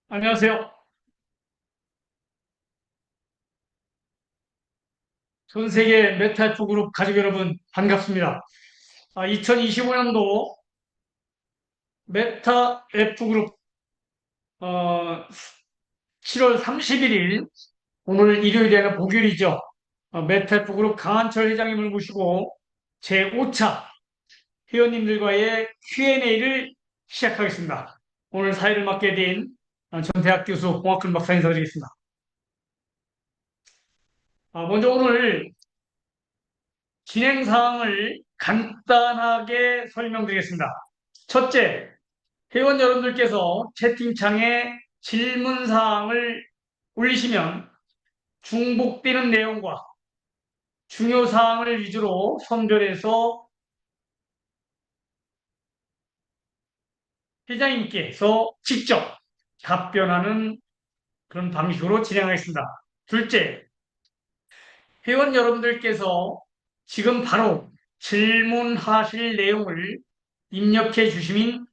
안녕하세요. 전 세계 메타F 그룹 가족 여러분 반갑습니다. 2025년도 메타F 그룹 7월 31일 오늘 일요일에는 목요일이죠. 메타F 그룹 강한철 회장님을 모시고 제5차 회원님들과의 Q&A를 시작하겠습니다. 오늘 사회를 맡게 된 전태학 교수, 공학근 박사 인사드리겠습니다. 먼저 오늘 진행 사항을 간단하게 설명드리겠습니다. 첫째, 회원 여러분들께서 채팅창에 질문 사항을 올리시면 중복되는 내용과 중요 사항을 위주로 선별해서 회장님께서 직접 답변하는 그런 방식으로 진행하겠습니다. 둘째, 회원 여러분들께서 지금 바로 질문하실 내용을 입력해 주시면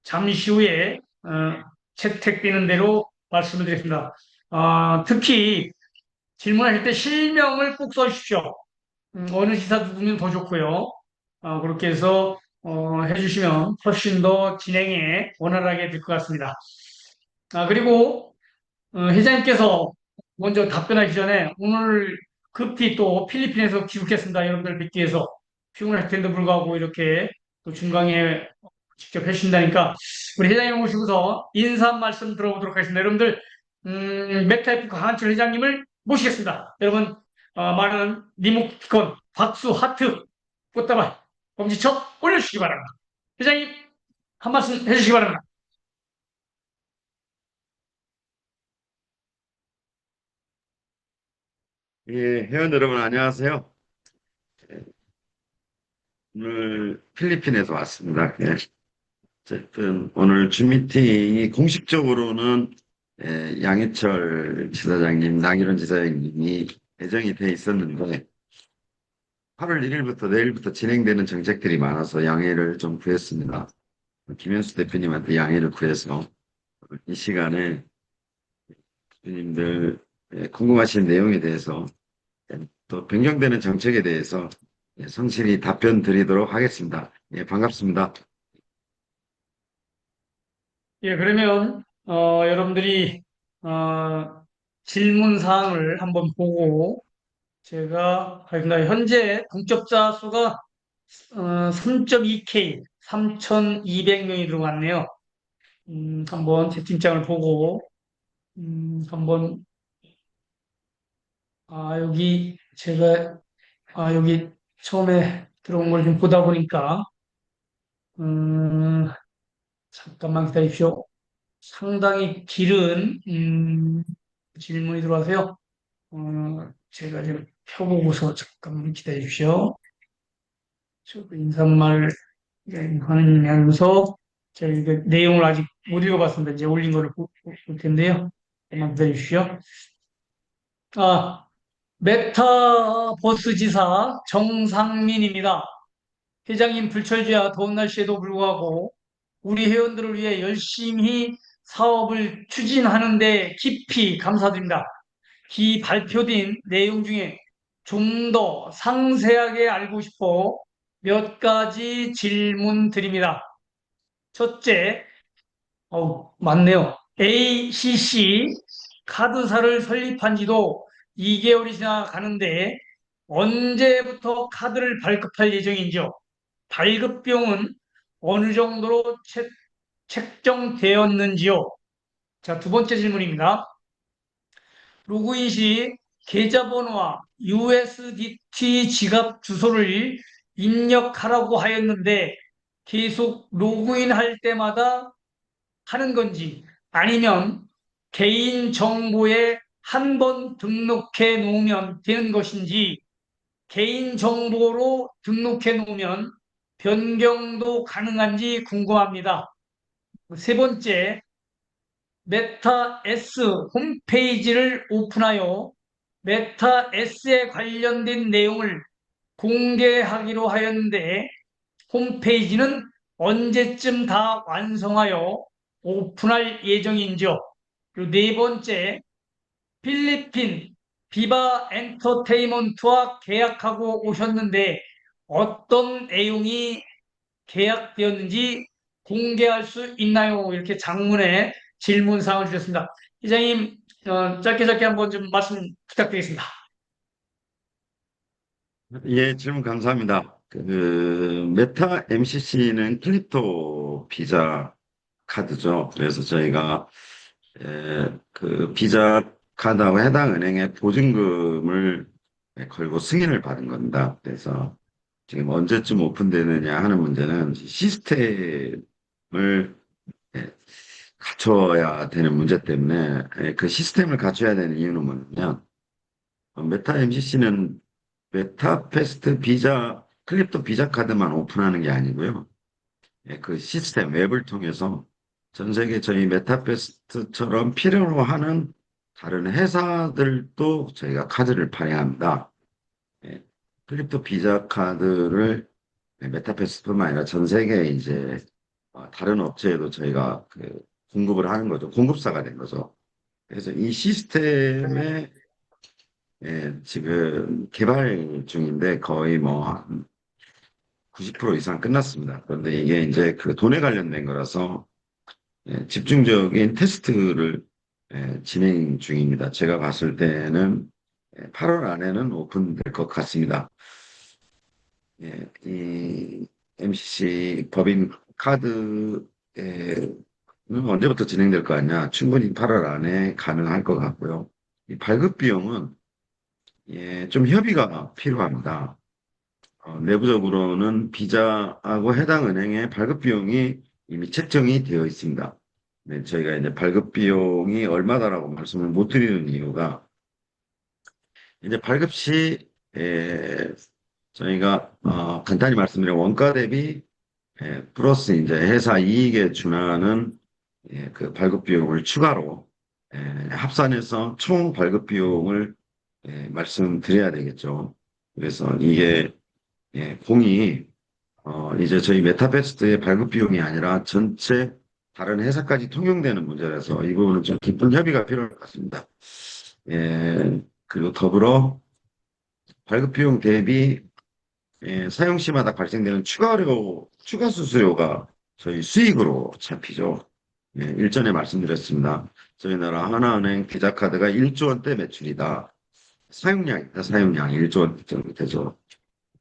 잠시 후에 채택되는 대로 말씀을 드리겠습니다. 특히 질문하실 때 실명을 꼭 써주십시오. 어느 시사 누구면 더 좋고요. 그렇게 해서 해주시면 훨씬 더 진행에 원활하게 될 것 같습니다. 그리고 회장님께서 먼저 답변하기 전에 오늘 급히 또 필리핀에서 귀국했습니다. 여러분들 뵙기 위해서 피곤할 텐데 불구하고 이렇게 또 중강에 직접 해주신다니까 우리 회장님 모시고서 인사 한 말씀 들어보도록 하겠습니다. 여러분들 메타이프 강한철 회장님을 모시겠습니다. 여러분 많은 리모컨, 박수, 하트, 꽃다발, 엄지척 올려주시기 바랍니다. 회장님 한 말씀 해주시기 바랍니다. 예, 회원 여러분 안녕하세요. 오늘 필리핀에서 왔습니다. 예. 어쨌든 오늘 줌 미팅이 공식적으로는 양해철 지사장님, 나기론 지사장님이 예정이 돼 있었는데 8월 1일부터 내일부터 진행되는 정책들이 많아서 양해를 좀 구했습니다. 김현수 대표님한테 양해를 구해서 이 시간에 대표님들 궁금하신 내용에 대해서 또 변경되는 정책에 대해서 성실히 답변 드리도록 하겠습니다. 예, 반갑습니다. 예, 그러면 여러분들이 질문 사항을 한번 보고 제가 하겠습니다. 현재 동접자 수가 3.2K, 3,200명이 들어왔네요. 한번 채팅창을 보고 한번 여기 제가 여기 처음에 들어온 걸 좀 보다 보니까 음, 잠깐만 기다리십시오. 상당히 길은 질문이 들어와서요. 제가 좀 펴보고서 잠깐만 기다려 주십시오. 저 인사말 하면서 제가 이거 내용을 아직 못 읽어봤습니다. 이제 올린 거를 볼 텐데요. 잠깐만 기다려 주십시오. 아, 메타버스 지사 정상민입니다. 회장님 불철주야 더운 날씨에도 불구하고 우리 회원들을 위해 열심히 사업을 추진하는데 깊이 감사드립니다. 기 발표된 내용 중에 좀 더 상세하게 알고 싶어 몇 가지 질문 드립니다. 첫째, 맞네요. ACC 카드사를 설립한 지도 2개월이 지나가는데 언제부터 카드를 발급할 예정인지요? 발급 비용은 어느 정도로 책정되었는지요? 자, 두 번째 질문입니다. 로그인 시 계좌번호와 USDT 지갑 주소를 입력하라고 하였는데 계속 로그인할 때마다 하는 건지 아니면 개인 정보에 한 번 등록해 놓으면 되는 것인지 개인 정보로 등록해 놓으면 변경도 가능한지 궁금합니다. 세 번째, 메타 S 홈페이지를 오픈하여 메타 S에 관련된 내용을 공개하기로 하였는데 홈페이지는 언제쯤 다 완성하여 오픈할 예정인지요? 그리고 네 번째, 필리핀 비바 엔터테인먼트와 계약하고 오셨는데 어떤 내용이 계약되었는지 공개할 수 있나요? 이렇게 장문에 질문 사항을 주셨습니다. 이장님, 짧게 짧게 한번 좀 말씀 부탁드리겠습니다. 예, 질문 감사합니다. 메타 MCC는 크립토 비자 카드죠. 그래서 저희가 그 비자 카드하고 해당 은행에 보증금을 걸고 승인을 받은 겁니다. 그래서 지금 언제쯤 오픈되느냐 하는 문제는 시스템을 예, 갖춰야 되는 문제 때문에 그 시스템을 갖춰야 되는 이유는 뭐냐면 메타 MCC는 메타패스트 비자 크립토 비자 카드만 오픈하는 게 아니고요. 그 시스템 웹을 통해서 전 세계 저희 메타패스트처럼 필요로 하는 다른 회사들도 저희가 카드를 발행합니다. 예, 크립토 비자 카드를 메타패스트뿐만 아니라 전 세계 이제 다른 업체에도 저희가 공급을 하는 거죠. 공급사가 된 거죠. 그래서 이 시스템에 지금 개발 중인데 거의 뭐 90% 이상 끝났습니다. 그런데 이게 이제 그 돈에 관련된 거라서 집중적인 테스트를 진행 중입니다. 제가 봤을 때는 8월 안에는 오픈될 것 같습니다. 이 MCC 법인 카드는 언제부터 진행될 거 아니야? 충분히 8월 안에 가능할 것 같고요. 이 발급 비용은 좀 협의가 필요합니다. 내부적으로는 비자하고 해당 은행의 발급 비용이 이미 책정이 되어 있습니다. 네, 저희가 이제 발급 비용이 얼마다라고 말씀을 못 드리는 이유가 이제 발급 시 저희가 간단히 말씀드리면 원가 대비 플러스 이제 회사 이익에 준하는 그 발급 비용을 추가로 합산해서 총 발급 비용을 말씀드려야 되겠죠. 그래서 이게 공이 이제 저희 메타베스트의 발급 비용이 아니라 전체 다른 회사까지 통용되는 문제라서 이 부분은 좀 깊은 협의가 필요할 것 같습니다. 그리고 더불어 발급 비용 대비 사용 시마다 발생되는 추가 수수료가 저희 수익으로 잡히죠. 일전에 말씀드렸습니다. 저희 나라 하나은행 비자카드가 1조 원대 매출이다. 사용량이다, 사용량 1조 원 정도 되죠.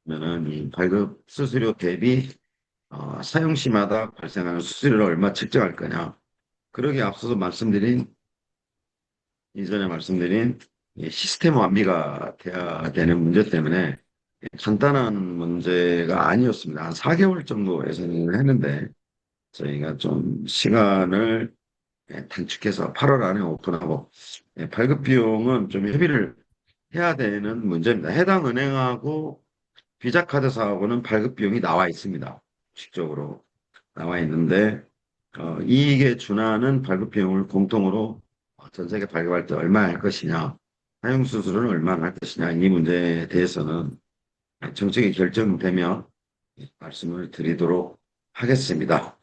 그러면은 이 발급 수수료 대비 사용 시마다 발생하는 수수료를 얼마 책정할 거냐. 그러기에 앞서서 이전에 말씀드린 이 시스템 완비가 돼야 되는 문제 때문에 간단한 문제가 아니었습니다. 한 4개월 정도 예상을 했는데 저희가 좀 시간을 단축해서 8월 안에 오픈하고 발급 비용은 좀 협의를 해야 되는 문제입니다. 해당 은행하고 비자 카드사하고는 발급 비용이 나와 있습니다. 공식적으로 나와 있는데 이익에 준하는 발급 비용을 공통으로 전 세계 발급할 때 얼마 할 것이냐, 사용 수수료는 얼마나 할 것이냐 이 문제에 대해서는 정책이 결정되면 말씀을 드리도록 하겠습니다.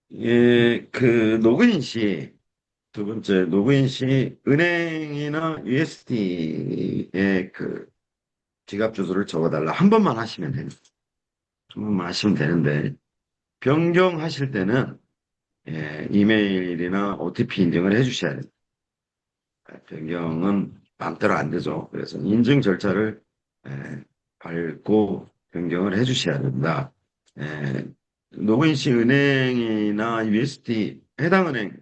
로그인 시 두 번째 로그인 시 은행이나 USD의 지갑 주소를 적어달라 한 번만 하시면 됩니다. 한 번만 하시면 되는데 변경하실 때는 이메일이나 OTP 인증을 해주셔야 됩니다. 변경은 마음대로 안 되죠. 그래서 인증 절차를 밟고 변경을 해주셔야 된다. 로그인 시 은행이나 USD 해당 은행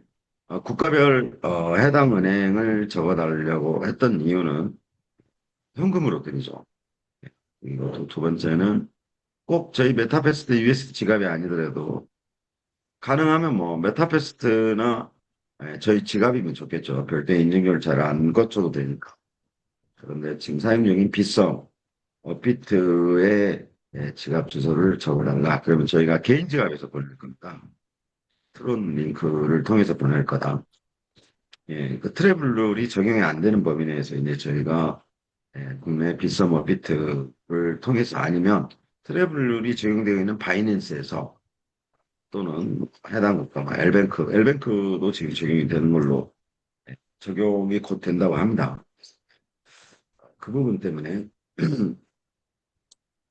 국가별 해당 은행을 적어달라고 했던 이유는 현금으로 드리죠. 그리고 두 번째는 꼭 저희 메타패스트 USD 지갑이 아니더라도 가능하면 뭐 메타패스트나 저희 지갑이면 좋겠죠. 별도의 인증 절차를 안 거쳐도 되니까. 그런데 지금 사용 중인 빗썸, 업비트의 지갑 주소를 적어달라. 그러면 저희가 개인 지갑에서 보낼 겁니다. 트론 링크를 통해서 보낼 거다. 그 트래블 룰이 적용이 안 되는 범위 내에서 이제 저희가 국내 빗썸 업비트를 통해서 아니면 트래블 룰이 적용되어 있는 바이낸스에서 또는 해당 국가가 엘뱅크도 지금 적용이 되는 걸로 적용이 곧 된다고 합니다. 그 부분 때문에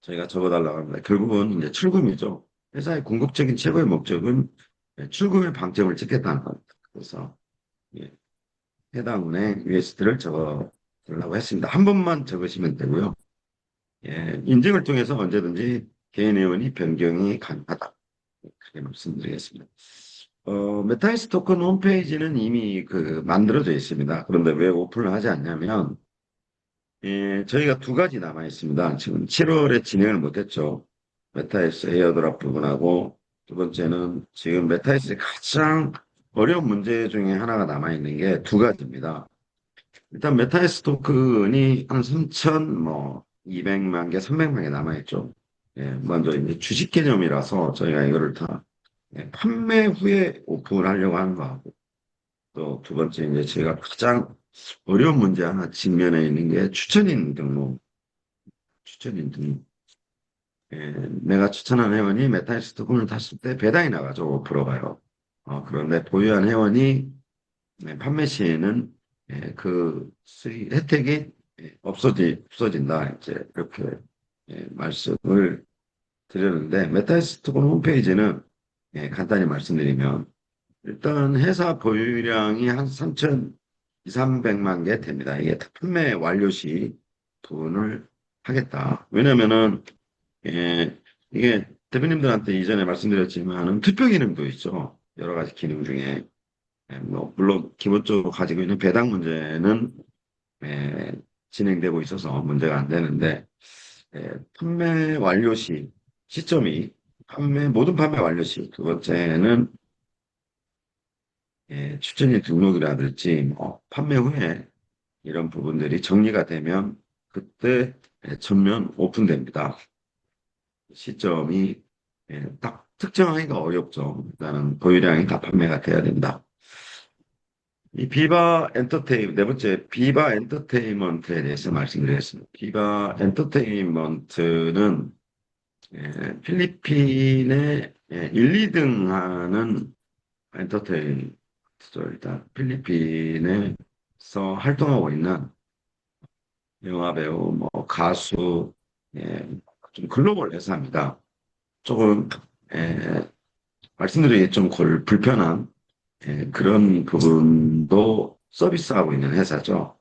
저희가 적어달라고 합니다. 결국은 이제 출금이죠. 회사의 궁극적인 최고의 목적은 출금의 방점을 찍겠다는 겁니다. 그래서 예, 해당 은행 USD를 적어달라고 했습니다. 한 번만 적으시면 되고요. 예, 인증을 통해서 언제든지 개인 회원이 변경이 가능하다. 그렇게 말씀드리겠습니다. 메타이스 토큰 홈페이지는 이미 만들어져 있습니다. 그런데 왜 오픈을 하지 않냐면, 예, 저희가 두 가지 남아 있습니다. 지금 7월에 진행을 못했죠. 메타이스 에어드랍 부분하고, 두 번째는 지금 메타이스의 가장 어려운 문제 중에 하나가 남아 있는 게 두 가지입니다. 일단 메타이스 토큰이 한 3,200만 개, 300만 개 남아 있죠. 예, 먼저 이제 주식 개념이라서 저희가 이거를 다 판매 후에 오픈하려고 하는 거하고, 또 두 번째 이제 제가 가장 어려운 문제 하나 직면해 있는 게 추천인 등록. 예, 내가 추천한 회원이 메타이스 토큰을 탔을 때 배당이 나가죠. 5%가요. 그런데 보유한 회원이 판매 시에는 그 혜택이 없어진다. 이제 이렇게 말씀을 드렸는데 메타이스 토큰 홈페이지는 간단히 말씀드리면 일단 회사 보유량이 한 3,200~300만 개 됩니다. 이게 판매 완료 시 분을 하겠다. 왜냐면은 이게 대표님들한테 이전에 말씀드렸지만은 투표 기능도 있죠. 여러 가지 기능 중에 뭐 물론 기본적으로 가지고 있는 배당 문제는 예, 진행되고 있어서 문제가 안 되는데 판매 완료 시 시점이 모든 판매 완료 시 두 번째는 추천일 등록이라든지 뭐 판매 후에 이런 부분들이 정리가 되면 그때 전면 오픈됩니다. 시점이 딱 특정하기가 어렵죠. 일단은 보유량이 다 판매가 돼야 된다. 이 네 번째 비바 엔터테인먼트에 대해서 말씀드리겠습니다. 비바 엔터테인먼트는 필리핀의 1, 2등 하는 엔터테인먼트죠. 일단 필리핀에서 활동하고 있는 영화배우, 뭐 가수, 예, 좀 글로벌 회사입니다. 조금 말씀드리기 좀 불편한 그런 부분도 서비스하고 있는 회사죠.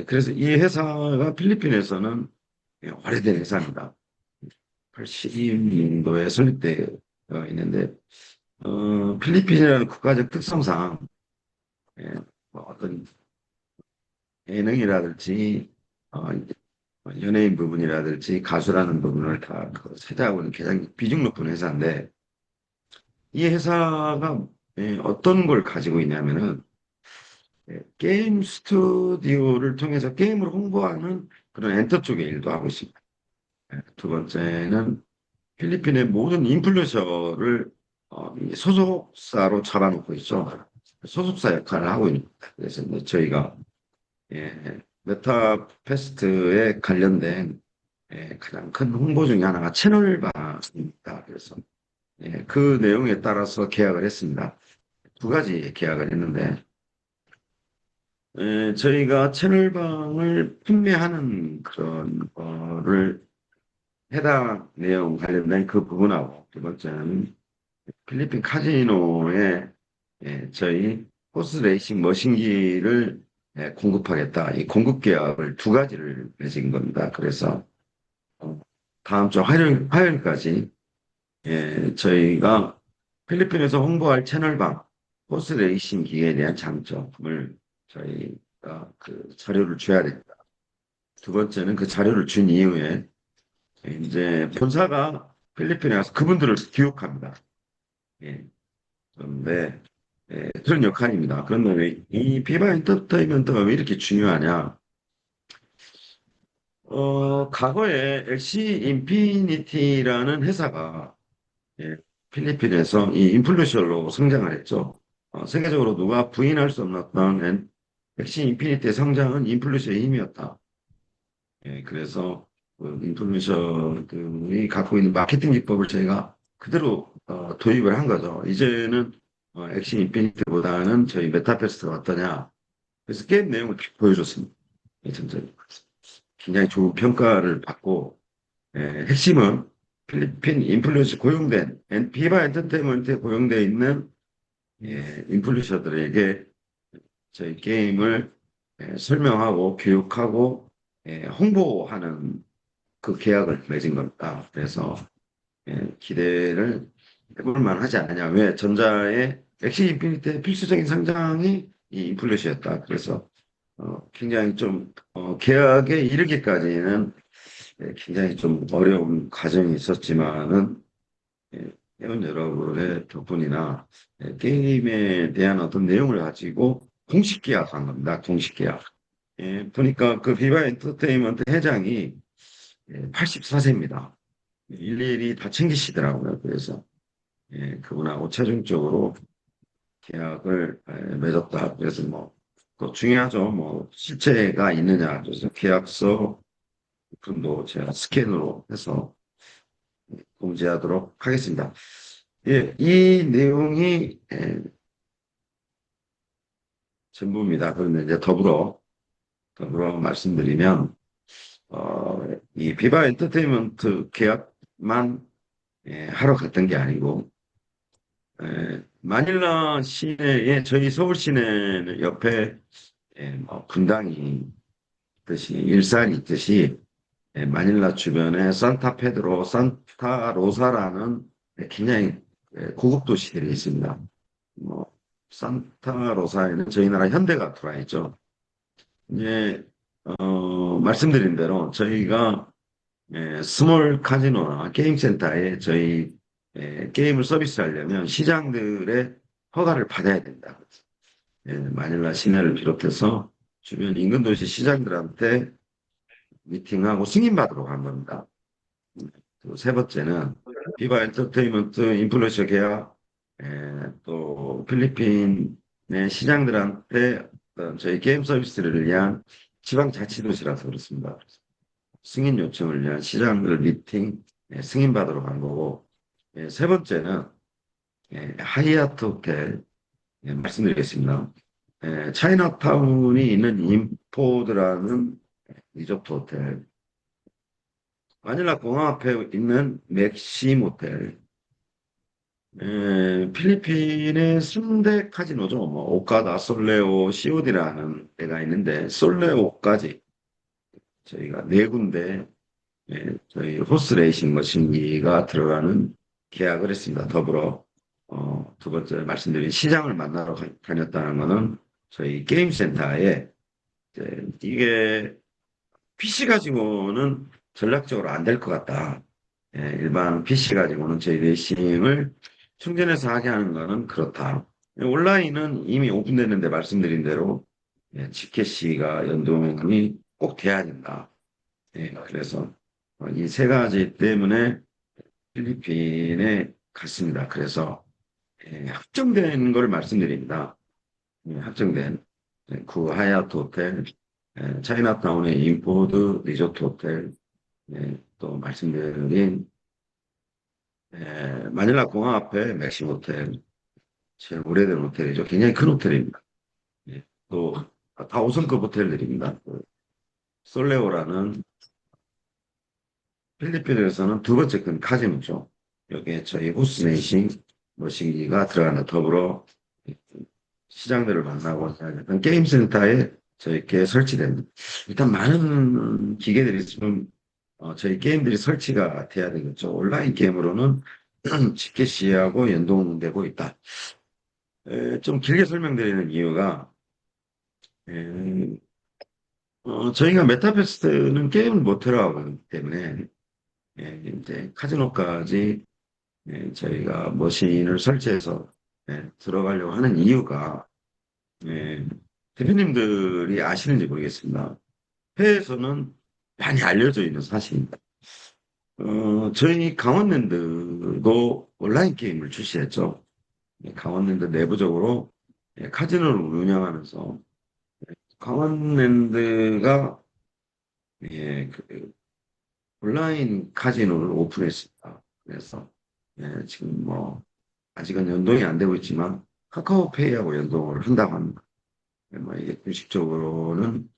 그래서 이 회사가 필리핀에서는 오래된 회사입니다. 80년도에 설립되어 있는데, 필리핀이라는 국가적 특성상 뭐 어떤 예능이라든지 연예인 부분이라든지 가수라는 부분을 다 세대하고 있는 굉장히 비중 높은 회사인데, 이 회사가 어떤 걸 가지고 있냐면은 게임 스튜디오를 통해서 게임을 홍보하는 그런 엔터 쪽의 일도 하고 있습니다. 두 번째는 필리핀의 모든 인플루언서를 이 소속사로 잡아놓고 있죠. 소속사 역할을 하고 있는 겁니다. 그래서 이제 저희가 메타 페스트에 관련된 가장 큰 홍보 중에 하나가 채널방입니다. 그래서 그 내용에 따라서 계약을 했습니다. 두 가지 계약을 했는데 저희가 채널방을 판매하는 그런 거를 해당 내용 관련된 그 부분하고 두 번째는 필리핀 카지노에 저희 호스 레이싱 머신기를 공급하겠다. 이 공급 계약을 두 가지를 맺은 겁니다. 그래서 다음 주 화요일까지 저희가 필리핀에서 홍보할 채널방 호스 레이싱 기계에 대한 장점을 저희가 그 자료를 줘야 됩니다. 두 번째는 그 자료를 준 이후에 이제 본사가 필리핀에 가서 그분들을 교육합니다. 예. 그런데 그런 역할입니다. 그런데 왜 이 비바 엔터테인먼트가 왜 이렇게 중요하냐? 과거에 LC 인피니티라는 회사가 필리핀에서 이 인플루언서로 성장을 했죠. 세계적으로 누가 부인할 수 없었던 LC 인피니티의 성장은 인플루언서의 힘이었다. 그래서 그 인플루언서들이 갖고 있는 마케팅 기법을 저희가 그대로 도입을 한 거죠. 이제는 엑시 인피니트보다는 저희 메타퀘스트가 어떠냐. 그래서 게임 내용을 쭉 보여줬습니다. 전자적으로. 굉장히 좋은 평가를 받고 핵심은 필리핀 인플루언서 고용된 비바 엔터테인먼트에 고용되어 있는 인플루언서들에게 저희 게임을 설명하고 교육하고 홍보하는 그 계약을 맺은 겁니다. 그래서 기대를 해볼 만하지 않느냐. 왜? 전자의 엑시 인피니트의 필수적인 상장이 이 인플루션이었다. 그래서 굉장히 좀 계약에 이르기까지는 굉장히 좀 어려운 과정이 있었지만은 회원 여러분의 덕분이나 게임에 대한 어떤 내용을 가지고 공식 계약한 겁니다. 공식 계약. 보니까 그 비바 엔터테인먼트 회장이 84세입니다. 일일이 다 챙기시더라고요. 그래서 그분하고 최종적으로 계약을 맺었다. 그래서 뭐 또 중요하죠. 뭐 실체가 있느냐. 그래서 계약서 부분도 제가 스캔으로 해서 공지하도록 하겠습니다. 예, 이 내용이 전부입니다. 그런데 이제 더불어 말씀드리면 이 비바 엔터테인먼트 계약만 하러 갔던 게 아니고 마닐라 시내에 저희 서울 시내 옆에 뭐 분당이 있듯이 일산이 있듯이 마닐라 주변에 산타페드로, 산타로사라는 굉장히 고급 도시들이 있습니다. 뭐 산타로사에는 저희 나라 현대가 들어와 있죠. 이제 말씀드린 대로 저희가 스몰 카지노나 게임 센터에 저희 게임을 서비스하려면 시장들의 허가를 받아야 된다. 마닐라 시내를 비롯해서 주변 인근 도시 시장들한테 미팅하고 승인받으러 간 겁니다. 세 번째는 비바 엔터테인먼트 인플루언서 계약, 또 필리핀의 시장들한테 저희 게임 서비스를 위한 지방자치도시라서 그렇습니다. 승인 요청을 위한 시장들 미팅 승인받으러 간 거고, 세 번째는 하이아트 호텔 말씀드리겠습니다. 차이나타운이 있는 인포드라는 리조트 호텔, 마닐라 공항 앞에 있는 맥시 모텔, 필리핀의 3대 카지노죠. 뭐 오카다, 솔레오, COD라는 데가 있는데 솔레오까지 저희가 네 군데 저희 호스 레이싱 머신기가 들어가는 계약을 했습니다. 더불어 두 번째 말씀드린 시장을 만나러 다녔다는 것은 저희 게임 센터에 이게 PC 가지고는 전략적으로 안 될 것 같다. 일반 PC 가지고는 저희 레이싱을 충전해서 하게 하는 것은 그렇다. 온라인은 이미 오픈됐는데 말씀드린 대로 GCash가 연동이 꼭 돼야 된다. 그래서 이 세 가지 때문에 필리핀에 갔습니다. 그래서 확정된 걸 말씀드립니다. 확정된 그 하얏트 호텔, 차이나타운의 인포드 리조트 호텔, 또 말씀드린 마닐라 공항 앞에 맥심 호텔, 제일 오래된 호텔이죠. 굉장히 큰 호텔입니다. 또 다 5성급 호텔들입니다. 솔레오라는 필리핀에서는 두 번째 큰 카지노죠. 여기에 저희 호스네이싱 머시기가 들어가는 더불어 시장들을 만나고 하는 게임 센터에 저희께 설치됩니다. 일단 많은 기계들이 지금 저희 게임들이 설치가 돼야 되겠죠. 온라인 게임으로는 지켓시하고 연동되고 있다. 좀 길게 설명드리는 이유가 저희가 메타퀘스트는 게임을 못 들어가기 때문에 이제 카지노까지 저희가 머신을 설치해서 들어가려고 하는 이유가 대표님들이 아시는지 모르겠습니다. 해외에서는 많이 알려져 있는 사실입니다. 저희 강원랜드도 온라인 게임을 출시했죠. 강원랜드 내부적으로 카지노를 운영하면서 강원랜드가 온라인 카지노를 오픈했습니다. 그래서 지금 뭐 아직은 연동이 안 되고 있지만 카카오페이하고 연동을 한다고 합니다. 뭐 이게 공식적으로는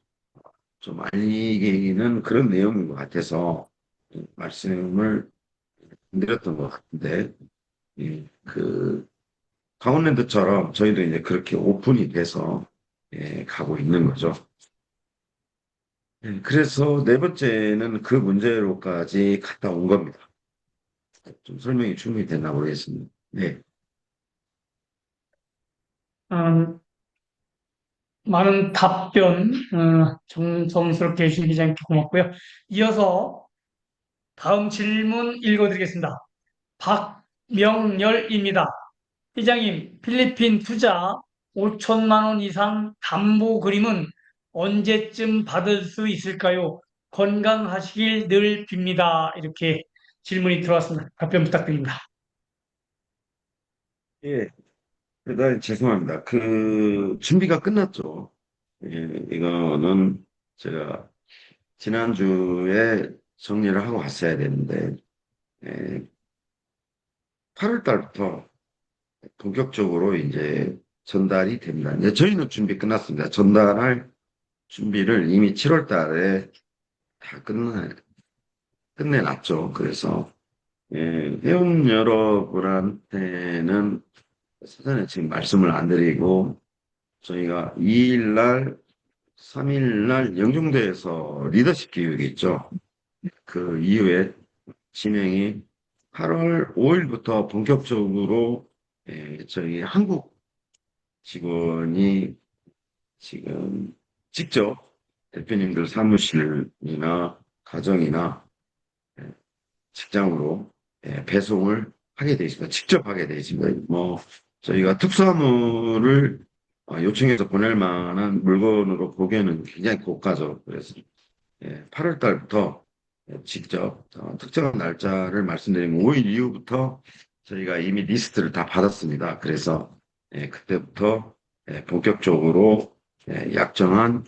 좀 알리기는 그런 내용인 것 같아서 말씀을 드렸던 것 같은데, 그 강원랜드처럼 저희도 이제 그렇게 오픈이 돼서 가고 있는 거죠. 그래서 네 번째는 그 문제로까지 갔다 온 겁니다. 좀 설명이 충분히 됐나 모르겠습니다. 네. 음, 많은 답변 정성스럽게 해주신 기자님께 고맙고요. 이어서 다음 질문 읽어드리겠습니다. 박명열입니다. 회장님, 필리핀 투자 5천만 원 이상 담보 그림은 언제쯤 받을 수 있을까요? 건강하시길 늘 빕니다. 이렇게 질문이 들어왔습니다. 답변 부탁드립니다. 예, 대단히 죄송합니다. 그 준비가 끝났죠. 예, 이거는 제가 지난주에 정리를 하고 갔어야 되는데, 예, 8월 달부터 본격적으로 이제 전달이 됩니다. 이제 저희는 준비 끝났습니다. 전달할 준비를 이미 7월 달에 다 끝내놨죠. 그래서 회원 여러분한테는 사전에 지금 말씀을 안 드리고 저희가 2일 날, 3일 날 영종도에서 리더십 교육이 있죠. 그 이후에 진행이 8월 5일부터 본격적으로 저희 한국 직원이 지금 직접 대표님들 사무실이나 가정이나 예, 직장으로 배송을 하게 되어 있습니다. 직접 하게 되어 있습니다. 뭐 저희가 특수화물을 요청해서 보낼 만한 물건으로 보기에는 굉장히 고가죠. 그래서 8월 달부터 직접 특정한 날짜를 말씀드리면 5일 이후부터 저희가 이미 리스트를 다 받았습니다. 그래서 그때부터 본격적으로 약정한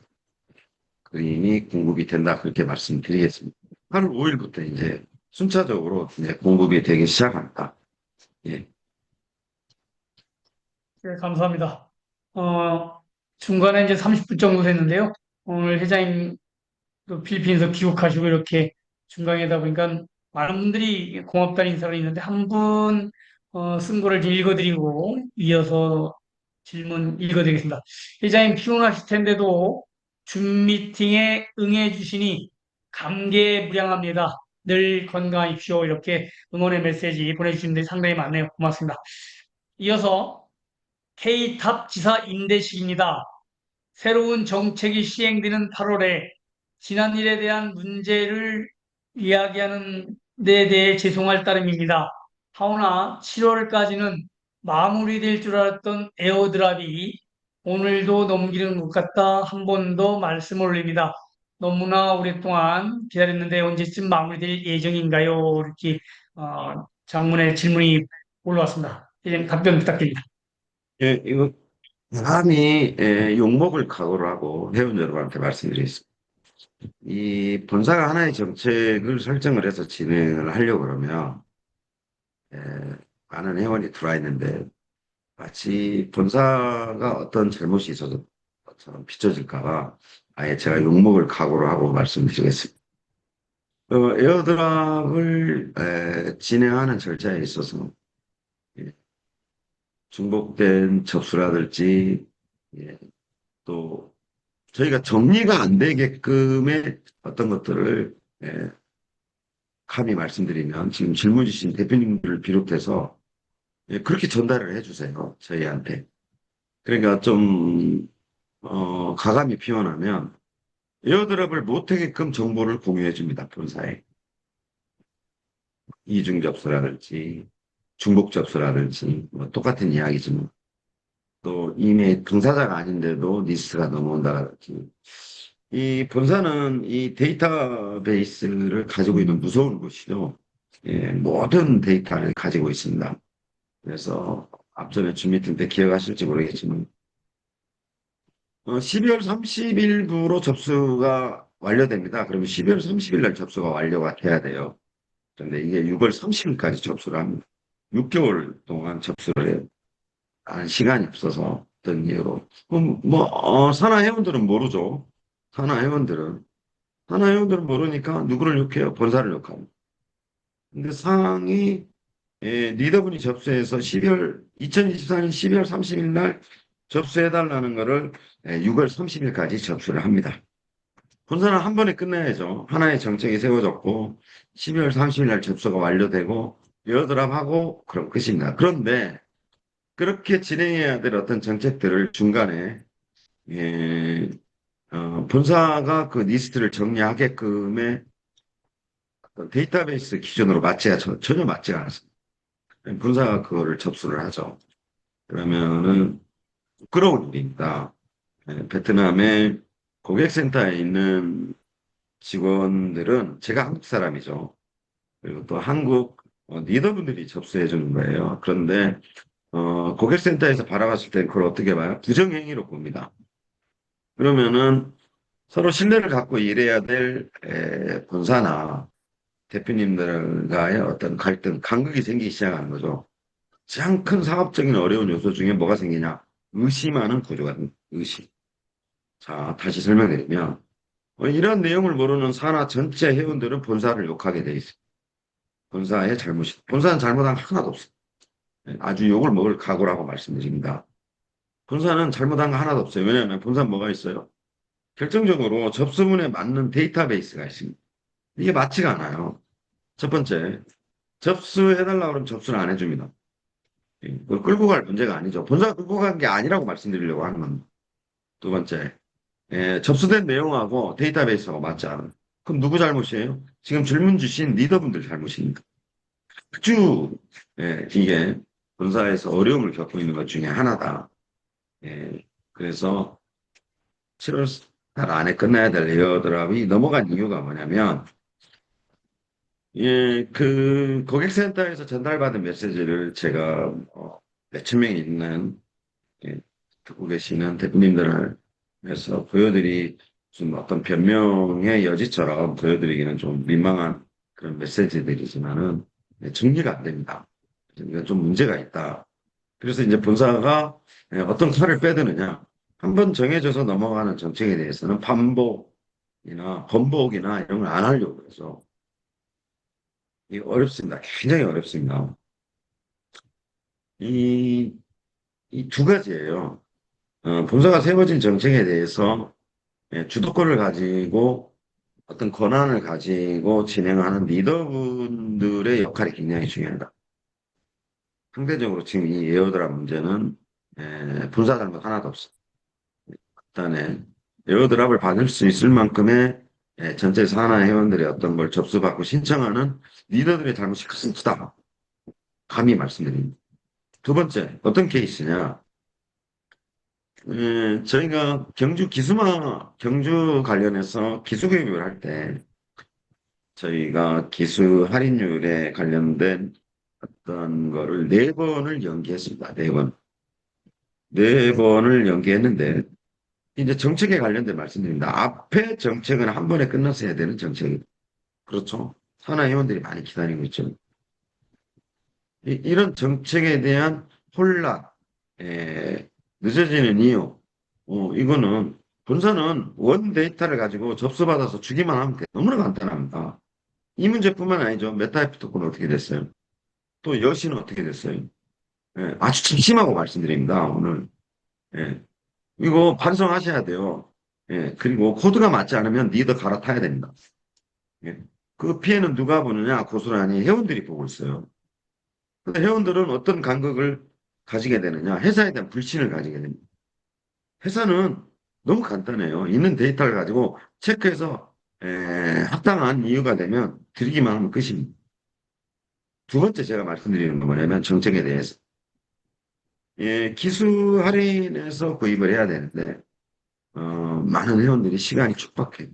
그림이 공급이 된다 그렇게 말씀드리겠습니다. 8월 5일부터 이제 순차적으로 이제 공급이 되기 시작합니다. 예. 네, 감사합니다. 어, 중간에 이제 30분 정도 됐는데요. 오늘 회장님 또 필리핀에서 귀국하시고 이렇게 중간에다 보니까 많은 분들이 고맙다는 인사가 있는데 한 분 쓴 거를 좀 읽어드리고 이어서 질문 읽어드리겠습니다. 회장님 피곤하실 텐데도 줌 미팅에 응해 주시니 감개무량합니다. 늘 건강하십시오. 이렇게 응원의 메시지 보내주신 분들이 상당히 많네요. 고맙습니다. 이어서 K탑 지사 임대식입니다. 새로운 정책이 시행되는 8월에 지난 일에 대한 문제를 이야기하는 데 대해 죄송할 따름입니다. 하오나 7월까지는 마무리될 줄 알았던 에어드랍이 오늘도 넘기는 것 같다 한 번 더 말씀을 올립니다. 너무나 오랫동안 기다렸는데 언제쯤 마무리될 예정인가요? 이렇게 장문의 질문이 올라왔습니다. 이제 답변 부탁드립니다. 이거 감히 욕먹을 각오를 하고 회원 여러분한테 말씀드리겠습니다. 이 본사가 하나의 정책을 설정을 해서 진행을 하려고 그러면 에, 많은 회원이 들어와 있는데 마치 본사가 어떤 잘못이 있어서 것처럼 비춰질까 봐 아예 제가 욕먹을 각오를 하고 말씀드리겠습니다. 에어드랍을 진행하는 절차에 있어서 예, 중복된 접수라든지 예, 또 저희가 정리가 안 되게끔의 어떤 것들을 감히 말씀드리면 지금 질문 주신 대표님들을 비롯해서 그렇게 전달을 해주세요. 저희한테. 그러니까 좀 가감이 피어나면 에어드랍을 못하게끔 정보를 공유해 줍니다. 본사에. 이중 접수라든지 중복 접수라든지 뭐 똑같은 이야기지만 또 이미 당사자가 아닌데도 리스트가 넘어온다든지 이 본사는 이 데이터베이스를 가지고 있는 무서운 곳이죠. 모든 데이터를 가지고 있습니다. 그래서 앞전에 줌 미팅 때 기억하실지 모르겠지만 12월 30일부로 접수가 완료됩니다. 그러면 12월 30일 날 접수가 완료가 돼야 돼요. 그런데 이게 6월 30일까지 접수를 합니다. 6개월 동안 접수를 해요. 할 시간이 없어서 어떤 이유로. 그럼 뭐, 산하 회원들은 모르죠. 산하 회원들은. 산하 회원들은 모르니까 누구를 욕해요? 본사를 욕합니다. 근데 상이 리더분이 접수해서 2024년 12월 30일 날 접수해달라는 거를 6월 30일까지 접수를 합니다. 본사는 한 번에 끝내야죠. 하나의 정책이 세워졌고 12월 30일 날 접수가 완료되고 에어드랍하고 그럼 끝입니다. 그런데 그렇게 진행해야 될 어떤 정책들을 중간에 예, 본사가 그 리스트를 정리하게끔의 어떤 데이터베이스 기준으로 전혀 맞지가 않습니다. 본사가 그거를 접수를 하죠. 그러면은 부끄러운 일입니다. 베트남의 고객센터에 있는 직원들은 제가 한국 사람이죠. 그리고 또 한국 리더분들이 접수해 주는 거예요. 그런데 고객센터에서 바라봤을 때 그걸 어떻게 봐요? 부정행위로 봅니다. 그러면은 서로 신뢰를 갖고 일해야 될 본사나 대표님들과의 어떤 갈등, 간극이 생기기 시작하는 거죠. 가장 큰 사업적인 어려운 요소 중에 뭐가 생기냐? 의심하는 구조가 됩니다. 의심. 자, 다시 설명드리면 이런 내용을 모르는 산하 전체 회원들은 본사를 욕하게 돼 있어요. 본사의 잘못이. 본사는 잘못한 거 하나도 없어요. 아주 욕을 먹을 각오라고 말씀드립니다. 본사는 잘못한 거 하나도 없어요. 왜냐하면 본사는 뭐가 있어요? 결정적으로 접수문에 맞는 데이터베이스가 있습니다. 이게 맞지가 않아요. 첫 번째, 접수해달라고 그러면 접수를 안 해줍니다. 그걸 끌고 갈 문제가 아니죠. 본사가 끌고 간 게 아니라고 말씀드리려고 하는 겁니다. 두 번째, 접수된 내용하고 데이터베이스하고 맞지 않아요. 그럼 누구 잘못이에요? 지금 질문 주신 리더분들 잘못입니다. 아주 이게 본사에서 어려움을 겪고 있는 것 중에 하나다. 그래서 7월 달 안에 끝나야 될 에어드랍이 넘어간 이유가 뭐냐면 그 고객센터에서 전달받은 메시지를 제가 몇천 명이 있는 예, 듣고 계시는 대표님들을 해서 보여드리 좀 어떤 변명의 여지처럼 보여드리기는 좀 민망한 그런 메시지들이지만은 정리가 안 됩니다. 이건 좀 문제가 있다. 그래서 이제 본사가 어떤 칼을 빼드느냐. 한번 정해져서 넘어가는 정책에 대해서는 반복이나 번복이나 이런 걸 안 하려고 해서 이 어렵습니다. 굉장히 어렵습니다. 이, 이 두 가지예요. 본사가 세워진 정책에 대해서 주도권을 가지고 어떤 권한을 가지고 진행하는 리더분들의 역할이 굉장히 중요합니다. 상대적으로 지금 이 에어드랍 문제는 본사 잘못 하나도 없어요. 일단에 에어드랍을 받을 수 있을 만큼의 전체 산하 회원들의 어떤 걸 접수받고 신청하는 리더들의 잘못이 크다. 감히 말씀드립니다. 두 번째, 어떤 케이스냐? 저희가 경주 관련해서 기수 교육을 할 때, 저희가 기수 할인율에 관련된 어떤 거를 네 번을 연기했습니다. 네 번. 네 번을 연기했는데, 이제 정책에 관련된 말씀드립니다. 앞에 정책은 한 번에 끝났어야 되는 정책입니다. 그렇죠? 산하 회원들이 많이 기다리고 있죠. 이런 정책에 대한 혼란, 에, 늦어지는 이유, 이거는 본사는 원 데이터를 가지고 접수받아서 주기만 하면 돼. 너무나 간단합니다. 이 문제뿐만 아니죠. 메타에피토콘은 어떻게 됐어요? 또 여신은 어떻게 됐어요? 아주 심심하고 말씀드립니다. 오늘. 예, 이거 반성하셔야 돼요. 그리고 코드가 맞지 않으면 리더 갈아타야 됩니다. 예. 그 피해는 누가 보느냐? 고스란히 회원들이 보고 있어요. 근데 회원들은 어떤 간극을 가지게 되느냐? 회사에 대한 불신을 가지게 됩니다. 회사는 너무 간단해요. 있는 데이터를 가지고 체크해서 합당한 이유가 되면 드리기만 하면 끝입니다. 두 번째 제가 말씀드리는 건 뭐냐면 정책에 대해서. 기수 할인해서 구입을 해야 되는데 많은 회원들이 시간이 촉박해요.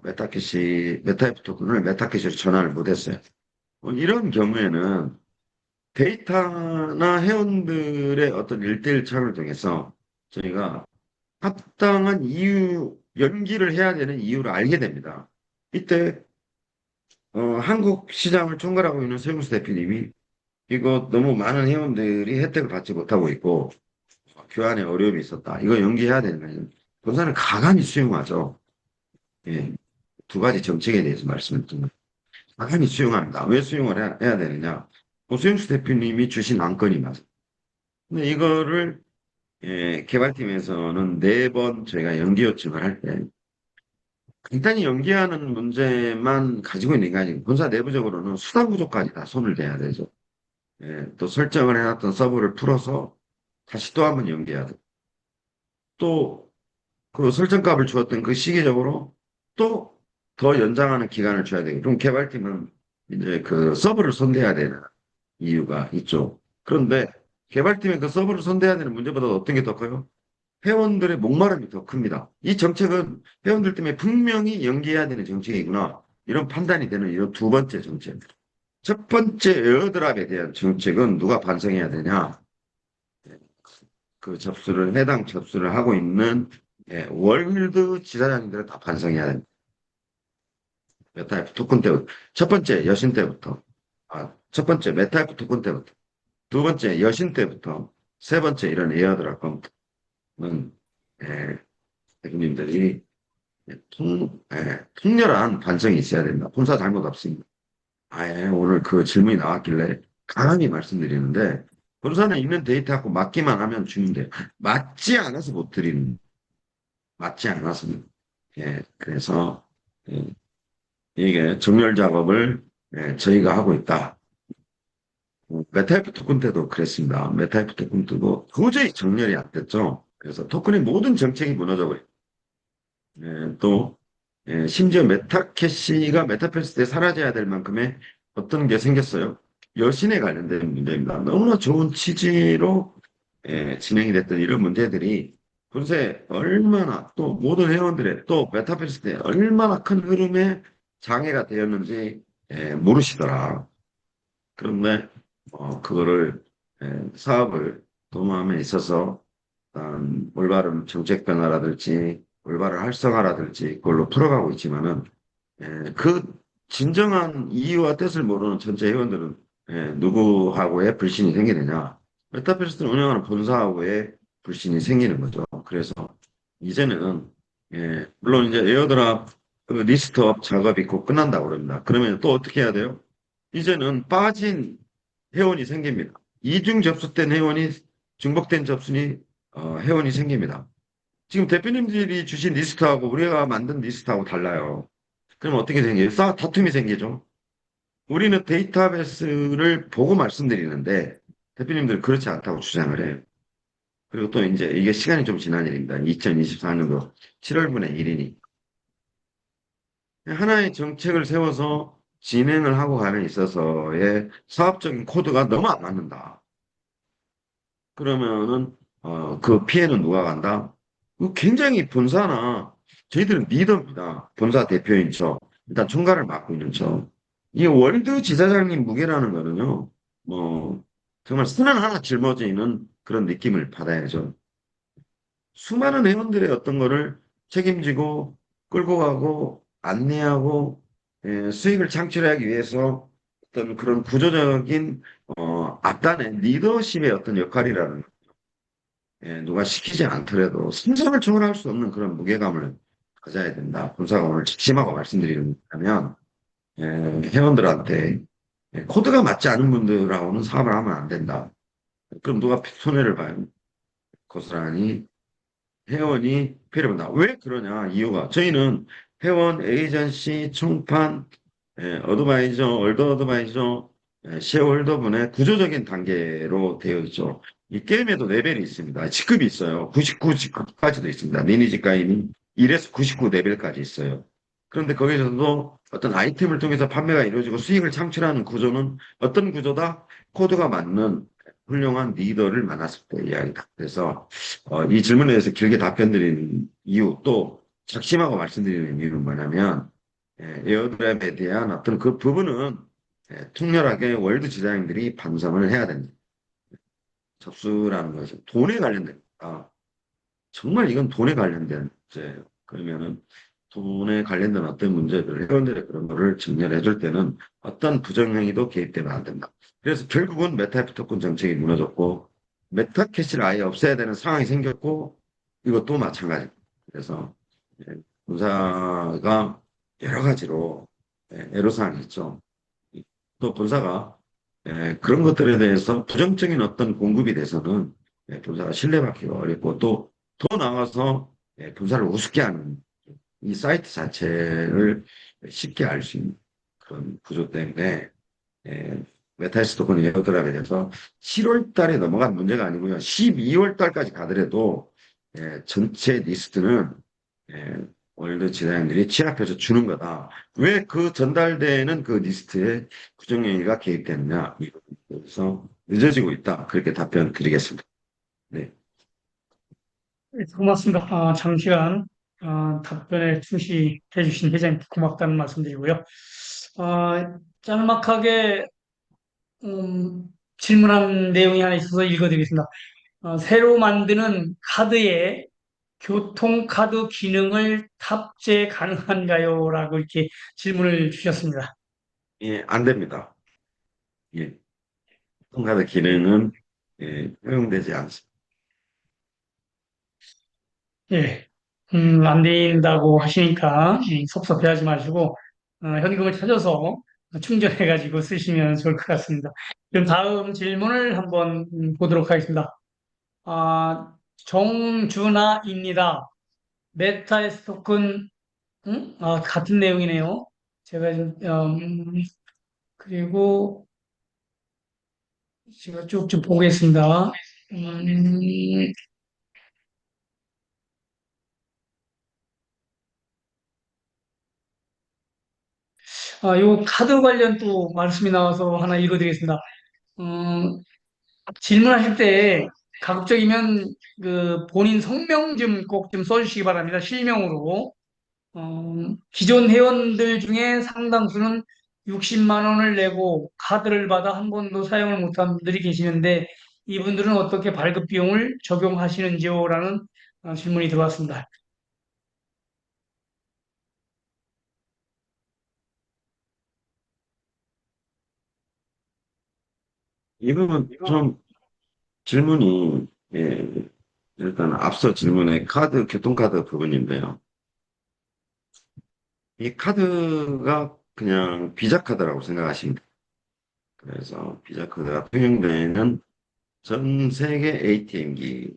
메타에프 토큰을 메타캐시로 전환을 못했어요. 이런 경우에는 데이터나 회원들의 어떤 일대일 창을 통해서 저희가 합당한 이유 연기를 해야 되는 이유를 알게 됩니다. 이때 한국 시장을 총괄하고 있는 세무서 대표님이 이거 너무 많은 회원들이 혜택을 받지 못하고 있고 교환에 어려움이 있었다. 이거 연기해야 되는 거예요. 본사는 가감히 수용하죠. 예, 두 가지 정책에 대해서 말씀을 드립니다. 가감히 수용합니다. 왜 수용을 해야 되느냐? 오수영수 대표님이 주신 안건이 맞아요. 근데 이거를 개발팀에서는 네 번 저희가 연기 요청을 할 때, 간단히 연기하는 문제만 가지고 있는 게 아니고, 본사 내부적으로는 수단 부족까지 다 손을 대야 되죠. 또 설정을 해놨던 서버를 풀어서 다시 또 한번 연기해야 돼. 또, 그 설정값을 주었던 그 시기적으로 또 더 연장하는 기간을 줘야 되고, 그럼 개발팀은 이제 그 서버를 손대야 되는 이유가 있죠. 그런데 개발팀의 그 서버를 손대야 되는 문제보다 어떤 게 더 커요? 회원들의 목마름이 더 큽니다. 이 정책은 회원들 때문에 분명히 연기해야 되는 정책이구나. 이런 판단이 되는 이런 두 번째 정책. 첫 번째 에어드랍에 대한 정책은 누가 반성해야 되냐? 그 접수를, 해당 접수를 하고 있는 월드 지사장님들은 다 반성해야 됩니다. 메타이프 토큰 때부터. 첫 번째 여신 때부터. 첫 번째 메타이프 토큰 때부터. 두 번째 여신 때부터. 세 번째 이런 에어드랍 건는 대표님들이 통렬한 반성이 있어야 된다. 본사 잘못 없습니다. 오늘 그 질문이 나왔길래 강하게 말씀드리는데, 본사는 있는 데이터 갖고 맞기만 하면 주는데, 맞지 않아서 못 드리는, 맞지 않아서. 그래서, 예, 이게 정렬 작업을 저희가 하고 있다. 메타이프 토큰 때도 그랬습니다. 메타이프 토큰 때도 도저히 정렬이 안 됐죠. 그래서 토큰의 모든 정책이 무너져 버려요. 또 심지어 메타캐시가 메타패스 때 사라져야 될 만큼의 어떤 게 생겼어요. 여신에 관련된 문제입니다. 너무나 좋은 취지로 진행이 됐던 이런 문제들이 본세 얼마나 또 모든 회원들의 또 메타패스 때 얼마나 큰 흐름에 장애가 되었는지 모르시더라. 그런데 그거를 사업을 도모함에 있어서 어떤 올바른 정책 변화라든지 올바른 활성화라든지 그걸로 풀어가고 있지만은 그 진정한 이유와 뜻을 모르는 전체 회원들은 누구하고의 불신이 생기느냐? 메타버스를 운영하는 본사하고의 불신이 생기는 거죠. 그래서 이제는 물론 이제 에어드랍 그 리스트업 작업이 곧 끝난다고 그럽니다. 그러면 또 어떻게 해야 돼요? 이제는 빠진 회원이 생깁니다. 이중 접수된 회원이 중복된 접순이 회원이 생깁니다. 지금 대표님들이 주신 리스트하고 우리가 만든 리스트하고 달라요. 그럼 어떻게 생겨요? 다툼이 생기죠. 우리는 데이터베이스를 보고 말씀드리는데 대표님들은 그렇지 않다고 주장을 해요. 그리고 또 이제 이게 시간이 좀 지난 일입니다. 2024년도 7월분의 1이니. 하나의 정책을 세워서 진행을 하고 가는 있어서의 사업적인 코드가 너무 안 맞는다. 그러면은 그 피해는 누가 간다? 굉장히 본사나 저희들은 리더입니다. 본사 대표인 저 일단 총괄을 맡고 있는 저. 이 월드 지사장님 무게라는 거는요. 뭐 정말 산 하나 짊어지는 그런 느낌을 받아야죠. 수많은 회원들의 어떤 거를 책임지고 끌고 가고 안내하고 수익을 창출하기 위해서 어떤 그런 구조적인 앞단의 리더십의 어떤 역할이라는 누가 시키지 않더라도 생산을 초월할 수 없는 그런 무게감을 가져야 된다. 본사가 오늘 지침하고 말씀드리면 회원들한테 코드가 맞지 않은 분들하고는 사업을 하면 안 된다. 그럼 누가 손해를 봐요? 고스란히 회원이 필요합니다. 왜 그러냐? 이유가 저희는 회원, 에이전시, 총판, 어드바이저, 얼더 어드바이저, 쉐어홀더분의 구조적인 단계로 되어 있죠. 이 게임에도 레벨이 있습니다. 직급이 있어요. 99 직급까지도 있습니다. 리니지 가임이 1에서 99 레벨까지 있어요. 그런데 거기서도 어떤 아이템을 통해서 판매가 이루어지고 수익을 창출하는 구조는 어떤 구조다? 코드가 맞는 훌륭한 리더를 만났을 때 이야기다. 그래서 이 질문에 대해서 길게 답변 드리는 이유, 또 작심하고 말씀드리는 이유는 뭐냐면, 에어드랍에 대한 어떤 그 부분은 통렬하게 월드 디자인들이 반성을 해야 된다. 접수라는 것은 돈에 관련된, 정말 이건 돈에 관련된 문제예요. 그러면은 돈에 관련된 어떤 문제들, 회원들의 그런 거를 증명해 줄 때는 어떤 부정행위도 개입되면 안 된다. 그래서 결국은 메타해피토큰 정책이 무너졌고, 메타캐시를 아예 없애야 되는 상황이 생겼고, 이것도 마찬가지. 그래서 예, 본사가 여러 가지로 애로사항이 있죠. 또 본사가 그런 것들에 대해서 부정적인 어떤 공급이 돼서는 본사가 신뢰받기가 어렵고 또 더 나아가서 본사를 우습게 하는 이 사이트 자체를 쉽게 알 수 있는 그런 구조 때문에 메타에스 토큰 에어드랍에 대해서 7월 달에 넘어간 문제가 아니고요. 12월 달까지 가더라도 전체 리스트는 예, 월드 지자인들이 취합해서 주는 거다. 왜 그 전달되는 그 리스트에 부정행위가 개입됐냐? 그래서 늦어지고 있다. 그렇게 답변 드리겠습니다. 네. 네, 고맙습니다. 장시간 답변에 충실해 주신 회장님 고맙다는 말씀드리고요. 짤막하게 음, 질문한 내용이 하나 있어서 읽어드리겠습니다. 새로 만드는 카드에 교통카드 기능을 탑재 가능한가요? 라고 이렇게 질문을 주셨습니다. 예, 안 됩니다. 예. 통카드 기능은 허용되지 않습니다. 예, 안 된다고 하시니까 섭섭해하지 마시고 현금을 찾아서 충전해가지고 쓰시면 좋을 것 같습니다. 그럼 다음 질문을 한번 보도록 하겠습니다. 정준하입니다. 메타에스 토큰 같은 내용이네요. 제가 좀 그리고 제가 쭉쭉 보겠습니다. 음, 요 카드 관련 또 말씀이 나와서 하나 읽어드리겠습니다. 음, 질문하실 때 가급적이면 그 본인 성명 좀 꼭 좀 써주시기 바랍니다. 실명으로. 기존 회원들 중에 상당수는 60만 원을 내고 카드를 받아 한 번도 사용을 못한 분들이 계시는데 이분들은 어떻게 발급 비용을 적용하시는지요? 라는 질문이 들어왔습니다. 이 부분 좀 질문이 일단 앞서 질문에 교통카드 부분인데요. 이 카드가 그냥 비자 카드라고 생각하시면 돼요. 그래서 비자 카드가 통용되는 전 세계 ATM기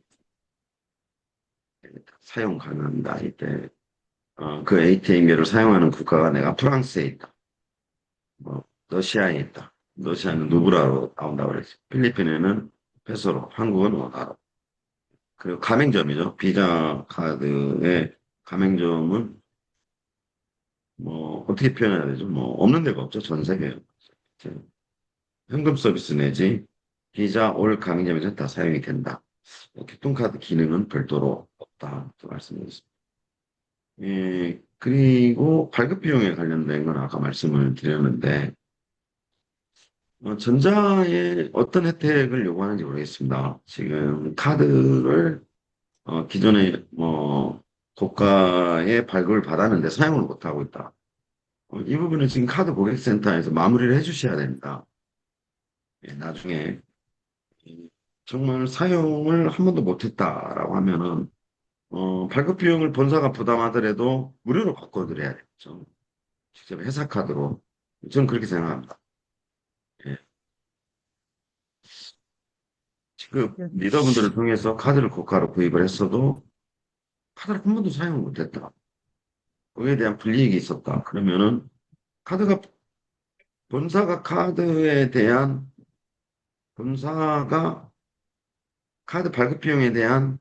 사용 가능합니다. 이때 그 ATM기를 사용하는 국가가 내가 프랑스에 있다. 뭐 러시아에 있다. 러시아는 누브라로 나온다고 그랬어요. 필리핀에는 페소로, 한국은 원화로. 그리고 가맹점이죠. 비자 카드의 가맹점은 뭐 어떻게 표현해야 되죠? 뭐 없는 데가 없죠. 전 세계에. 현금 서비스 내지 비자 올 가맹점에서 다 사용이 된다. 교통카드 기능은 별도로 없다. 그 말씀드렸습니다. 그리고 발급 비용에 관련된 건 아까 말씀을 드렸는데, 전자에 어떤 혜택을 요구하는지 모르겠습니다. 지금 카드를 기존에 뭐 고가의 발급을 받았는데 사용을 못하고 있다. 이 부분은 지금 카드 고객센터에서 마무리를 해주셔야 됩니다. 나중에 정말 사용을 한 번도 못했다라고 하면은 발급 비용을 본사가 부담하더라도 무료로 바꿔드려야겠죠. 직접 회사 카드로. 저는 그렇게 생각합니다. 예. 지금 리더분들을 통해서 카드를 고가로 구입을 했어도 카드를 한 번도 사용을 못했다. 그에 대한 불이익이 있었다. 그러면은 카드가 본사가 카드에 대한 본사가 카드 발급 비용에 대한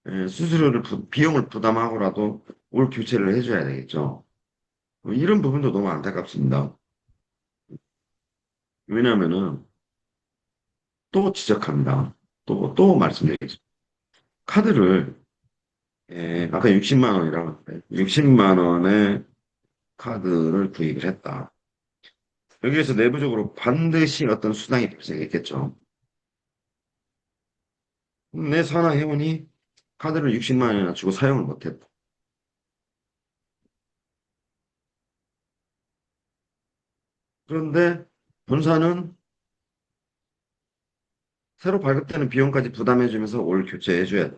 수수료를 비용을 부담하고라도 올 교체를 해줘야 되겠죠. 이런 부분도 너무 안타깝습니다. 왜냐하면은 또 지적합니다. 또 말씀드리겠습니다. 카드를 아까 60만 원이라고 했는데 60만 원의 카드를 구입을 했다. 여기에서 내부적으로 반드시 어떤 수당이 발생했겠죠. 내 산하 회원이 카드를 60만 원이나 주고 사용을 못했다. 그런데 본사는 새로 발급되는 비용까지 부담해주면서 올 교체해줘야 돼.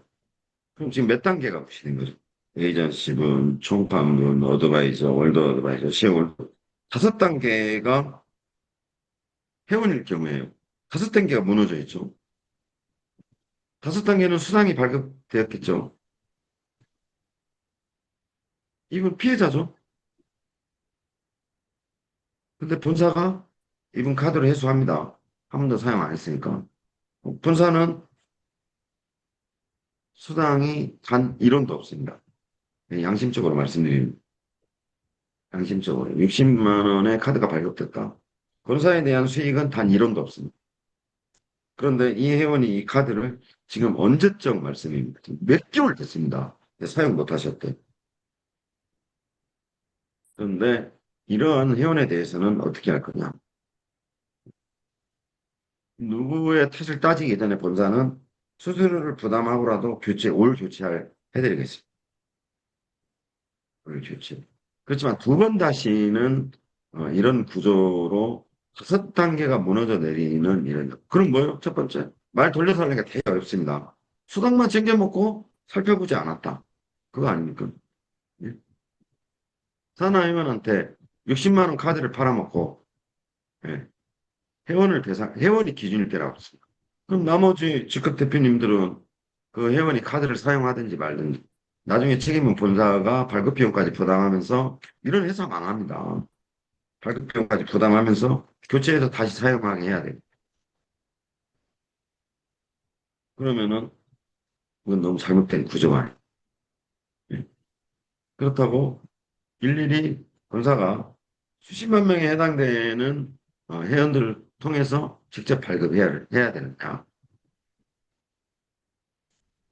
그럼 지금 몇 단계가 붙이는 거죠? 에이전시분, 총판분, 어드바이저, 월드 어드바이저, 시어월드. 다섯 단계가 회원일 경우에요. 다섯 단계가 무너져 있죠. 다섯 단계는 수당이 발급되었겠죠. 이분 피해자죠. 근데 본사가 이분 카드로 회수합니다. 한 번도 사용 안 했으니까. 본사는 수당이 단 1원도 없습니다. 양심적으로 말씀드립니다. 양심적으로. 60만 원의 카드가 발급됐다. 본사에 대한 수익은 단 1원도 없습니다. 그런데 이 회원이 이 카드를 지금 언제적 말씀입니다. 지금 몇 개월 됐습니다. 사용 못 하셨대. 그런데 이러한 회원에 대해서는 어떻게 할 거냐. 누구의 탓을 따지기 전에 본사는 수수료를 부담하고라도 올 교체할 해드리겠습니다. 올 교체. 그렇지만 두 번 다시는 이런 구조로 다섯 단계가 무너져 내리는 이런. 그럼 뭐요? 첫 번째, 말 돌려서 하려니까 되게 어렵습니다. 수당만 챙겨먹고 살펴보지 않았다. 그거 아닙니까? 예? 사나이원한테 60만 원 카드를 팔아먹고 예, 회원이 기준일 때라고 했습니다. 그럼 나머지 직급 대표님들은 그 회원이 카드를 사용하든지 말든지 나중에 책임은 본사가 발급 비용까지 부담하면서 이런 회사 망합니다. 발급 비용까지 부담하면서 교체해서 다시 사용하게 해야 돼요. 그러면은 이건 너무 잘못된 구조가 아니에요. 예. 그렇다고 일일이 본사가 수십만 명에 해당되는 회원들을 통해서 직접 발급해야 되느냐.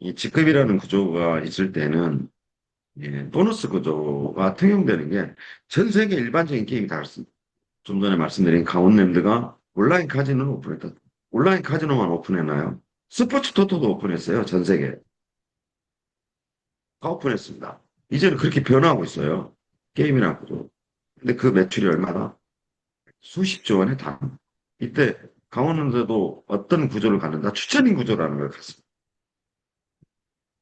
이 직급이라는 구조가 있을 때는 보너스 구조가 통용되는 게 전 세계 일반적인 게임이 다 그렇습니다. 좀 전에 말씀드린 강원랜드가 온라인 카지노를 오픈했다. 온라인 카지노만 오픈했나요? 스포츠 토토도 오픈했어요. 전 세계. 다 오픈했습니다. 이제는 그렇게 변화하고 있어요. 게임이라는 구조. 근데 그 매출이 얼마나? 수십조 원에 다. 이때 강원랜드도 어떤 구조를 갖는다? 추천인 구조라는 걸 갖습니다.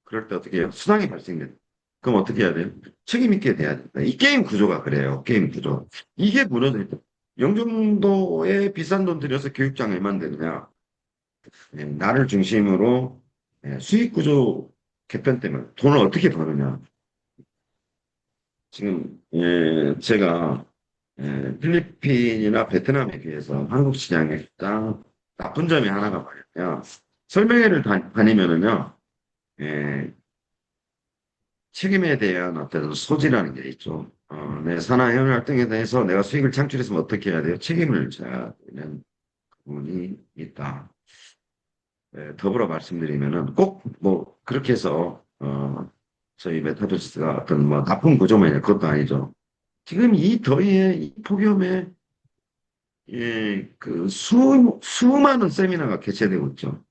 그럴 때 어떻게 해요? 수당이 발생된다. 그럼 어떻게 해야 돼요? 책임 있게 돼야 된다. 이 게임 구조가 그래요. 게임 구조. 이게 무너질 때. 영종도에 비싼 돈 들여서 교육장 얼마 되느냐. 나를 중심으로 수익 구조 개편 때문에 돈을 어떻게 버느냐. 지금 제가 필리핀이나 베트남에 비해서 한국 시장에 가장 나쁜 점이 하나가 뭐냐면 설명회를 다니면은요. 예, 책임에 대한 어떤 소지라는 게 있죠. 내 산하해운 활동에 대해서 내가 수익을 창출했으면 어떻게 해야 돼요? 책임을 져야 되는 부분이 있다. 더불어 말씀드리면은 꼭 뭐 그렇게 해서 저희 메타버스가 어떤 뭐 나쁜 구조만이 그것도 아니죠. 지금 이 더위에 이 폭염에 그 수많은 세미나가 개최되고 있죠.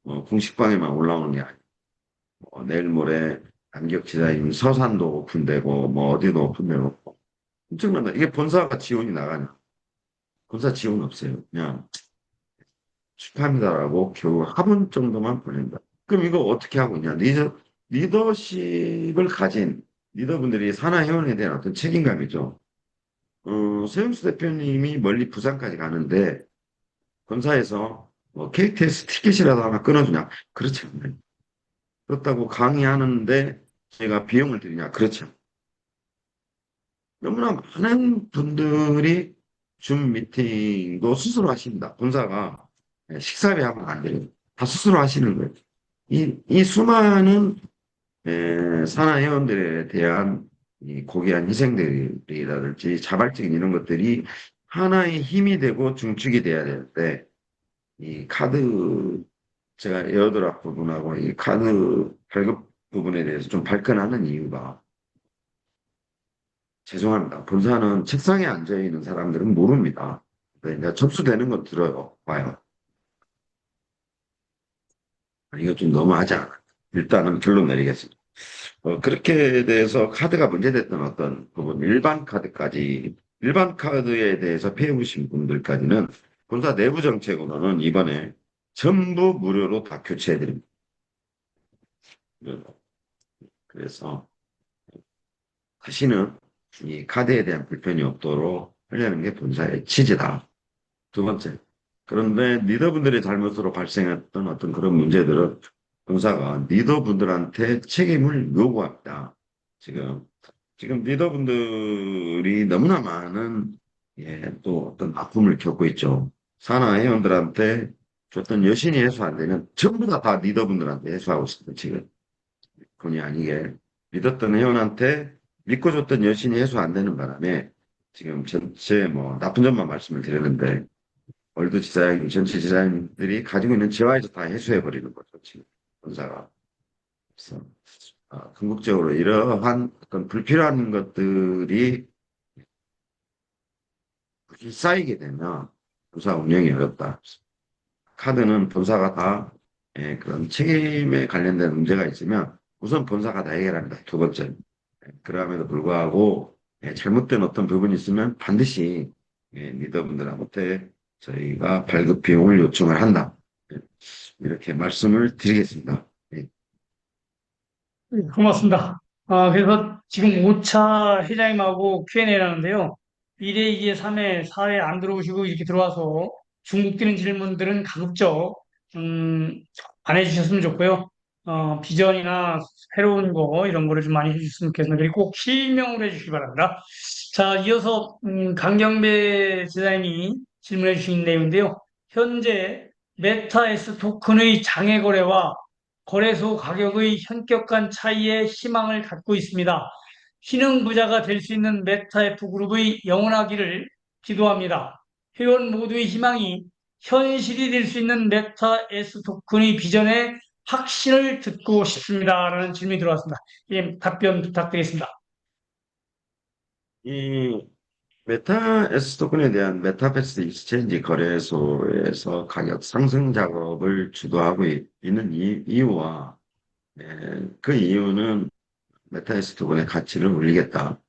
공식방에만 올라오는 게 아니고 내일 모레 남격지사님 서산도 오픈되고 뭐 어디도 오픈되고 엄청난다. 이게 본사가 지원이 나가냐? 본사 지원 없어요. 그냥 축하합니다라고 겨우 화분 정도만 보낸다. 그럼 이거 어떻게 하고 있냐? 리더십을 가진 리더분들이 산하회원에 대한 어떤 책임감이죠. 서영수 대표님이 멀리 부산까지 가는데 본사에서 뭐 KTX 티켓이라도 하나 끊어주냐? 그렇지 않나요? 그렇다고 강의하는데 제가 비용을 드리냐? 그렇죠. 너무나 많은 분들이 줌 미팅도 스스로 하십니다. 본사가 식사비 하면 안 돼요. 다 스스로 하시는 거예요. 이 수많은 산하회원들에 대한 이 고귀한 희생들이라든지 자발적인 이런 것들이 하나의 힘이 되고 중축이 돼야 되는데 이 카드 제가 에어드랍 부분하고 이 카드 발급 부분에 대해서 좀 발끈하는 이유가 죄송합니다. 본사는 책상에 앉아 있는 사람들은 모릅니다. 네, 접수되는 건 들어요. 봐요. 이거 좀 너무하지 않아. 일단은 결론 내리겠습니다. 그렇게 돼서 카드가 문제됐던 어떤 부분, 일반 카드까지 일반 카드에 대해서 피해보신 분들까지는 본사 내부 정책으로는 이번에 전부 무료로 다 교체해드립니다. 그래서 다시는 이 카드에 대한 불편이 없도록 하려는 게 본사의 취지다. 두 번째. 그런데 리더분들의 잘못으로 발생했던 어떤 그런 문제들은 본사가 리더분들한테 책임을 요구합니다. 지금, 지금 리더분들이 너무나 많은, 또 어떤 아픔을 겪고 있죠. 산하 회원들한테 줬던 여신이 해소 안 되면 전부 다 리더분들한테 해소하고 있습니다, 지금. 본의 아니게. 믿었던 회원한테 믿고 줬던 여신이 해소 안 되는 바람에 지금 전체 뭐 나쁜 점만 말씀을 드렸는데 월드 디자인, 전체 디자인들이 가지고 있는 재화에서 다 해소해 버리는 거죠, 지금 본사가. 그래서 궁극적으로 이러한 어떤 불필요한 것들이 쌓이게 되면 본사 운영이 어렵다. 카드는 본사가 다 그런 책임에 관련된 문제가 있으면 우선 본사가 다 해결합니다. 두 번째. 그럼에도 불구하고 잘못된 어떤 부분이 있으면 반드시 리더분들한테 저희가 발급 비용을 요청을 한다. 예, 이렇게 말씀을 드리겠습니다. 예. 네, 고맙습니다. 그래서 지금 5차 회장님하고 Q&A를 하는데요. 1회, 2회, 3회, 4회 안 들어오시고 이렇게 들어와서 중복되는 질문들은 가급적, 안 해주셨으면 좋고요. 비전이나 새로운 거, 이런 거를 좀 많이 해주셨으면 좋겠습니다. 그리고 꼭 실명으로 해주시기 바랍니다. 자, 이어서, 강경배 지사님이 질문해 주신 내용인데요. 현재 메타에스 토큰의 장외 거래와 거래소 가격의 현격한 차이에 희망을 갖고 있습니다. 신흥 부자가 될 수 있는 메타F 그룹의 영원하기를 기도합니다. 회원 모두의 희망이 현실이 될 수 있는 메타 S 토큰의 비전에 확신을 듣고 싶습니다. 라는 질문이 들어왔습니다. 예, 답변 부탁드리겠습니다. 이 메타 S 토큰에 대한 메타버스 익스체인지 거래소에서 가격 상승 작업을 주도하고 있는 이유와 그 이유는 메타 S 토큰의 가치를 올리겠다.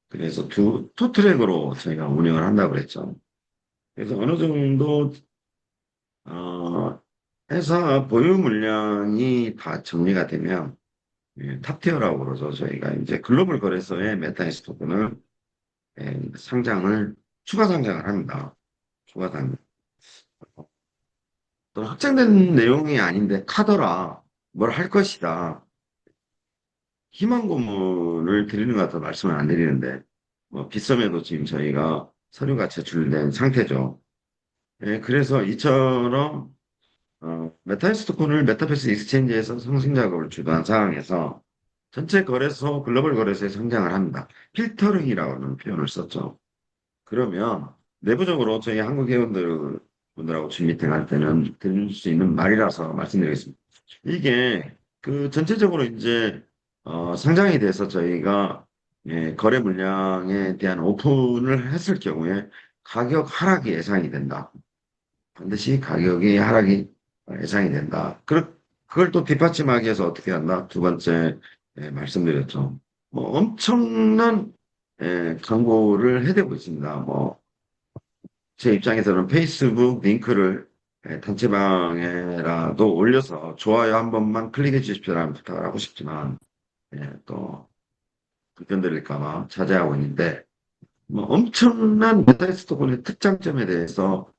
그래서 투 트랙으로 저희가 운영을 한다고 그랬죠. 그래서 어느 정도, 어, 회사 보유 물량이 다 정리가 되면, 탑티어라고 그러죠. 저희가 이제 글로벌 거래소에 메타이스 토큰을 추가 상장을 합니다. 추가 상장. 또 확정된 내용이 아닌데 카더라, 뭘 할 것이다. 희망 고문을 드리는 것 같아 말씀을 안 드리는데, 뭐, 빗썸에도 지금 저희가 서류가 제출된 상태죠. 그래서 이처럼 메타버스 토큰을 메타버스 익스체인지에서 상승 작업을 주도한 상황에서 전체 거래소, 글로벌 거래소에 상장을 합니다. 필터링이라는 표현을 썼죠. 그러면 내부적으로 저희 한국 회원분들하고 준 미팅 할 때는 들을 수 있는 말이라서 말씀드리겠습니다. 이게 그 전체적으로 이제 상장이 돼서 저희가 거래 물량에 대한 오픈을 했을 경우에 가격 하락이 예상이 된다. 반드시 가격이 하락이 예상이 된다. 그걸 또 뒷받침하기 위해서 어떻게 한다? 두 번째 말씀드렸죠. 뭐 엄청난 광고를 해대고 있습니다. 뭐 제 입장에서는 페이스북 링크를 단체방에라도 올려서 좋아요 한 번만 클릭해 주십시오라는 부탁을 하고 싶지만 또 불편드릴까 봐 자제하고 있는데 뭐 엄청난 메타버스 토큰의 특장점에 대해서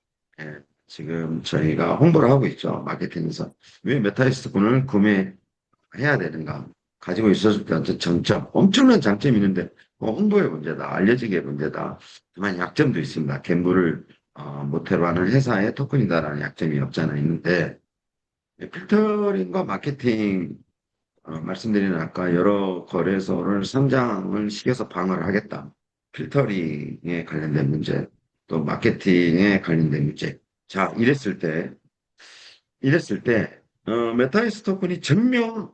지금 저희가 홍보를 하고 있죠. 마케팅에서. 왜 메타버스 토큰을 구매해야 되는가? 가지고 있었을 때 어떤 장점, 엄청난 장점이 있는데 홍보의 문제다, 알려지기의 문제다. 다만 약점도 있습니다. 갬블을 모태로 하는 회사의 토큰이다라는 약점이 없지 않아 있는데 필터링과 마케팅 말씀드린 아까 여러 거래소를 상장을 시켜서 방어를 하겠다. 필터링에 관련된 문제, 또 마케팅에 관련된 문제. 자, 이랬을 때, 메타이스 토큰이 전면,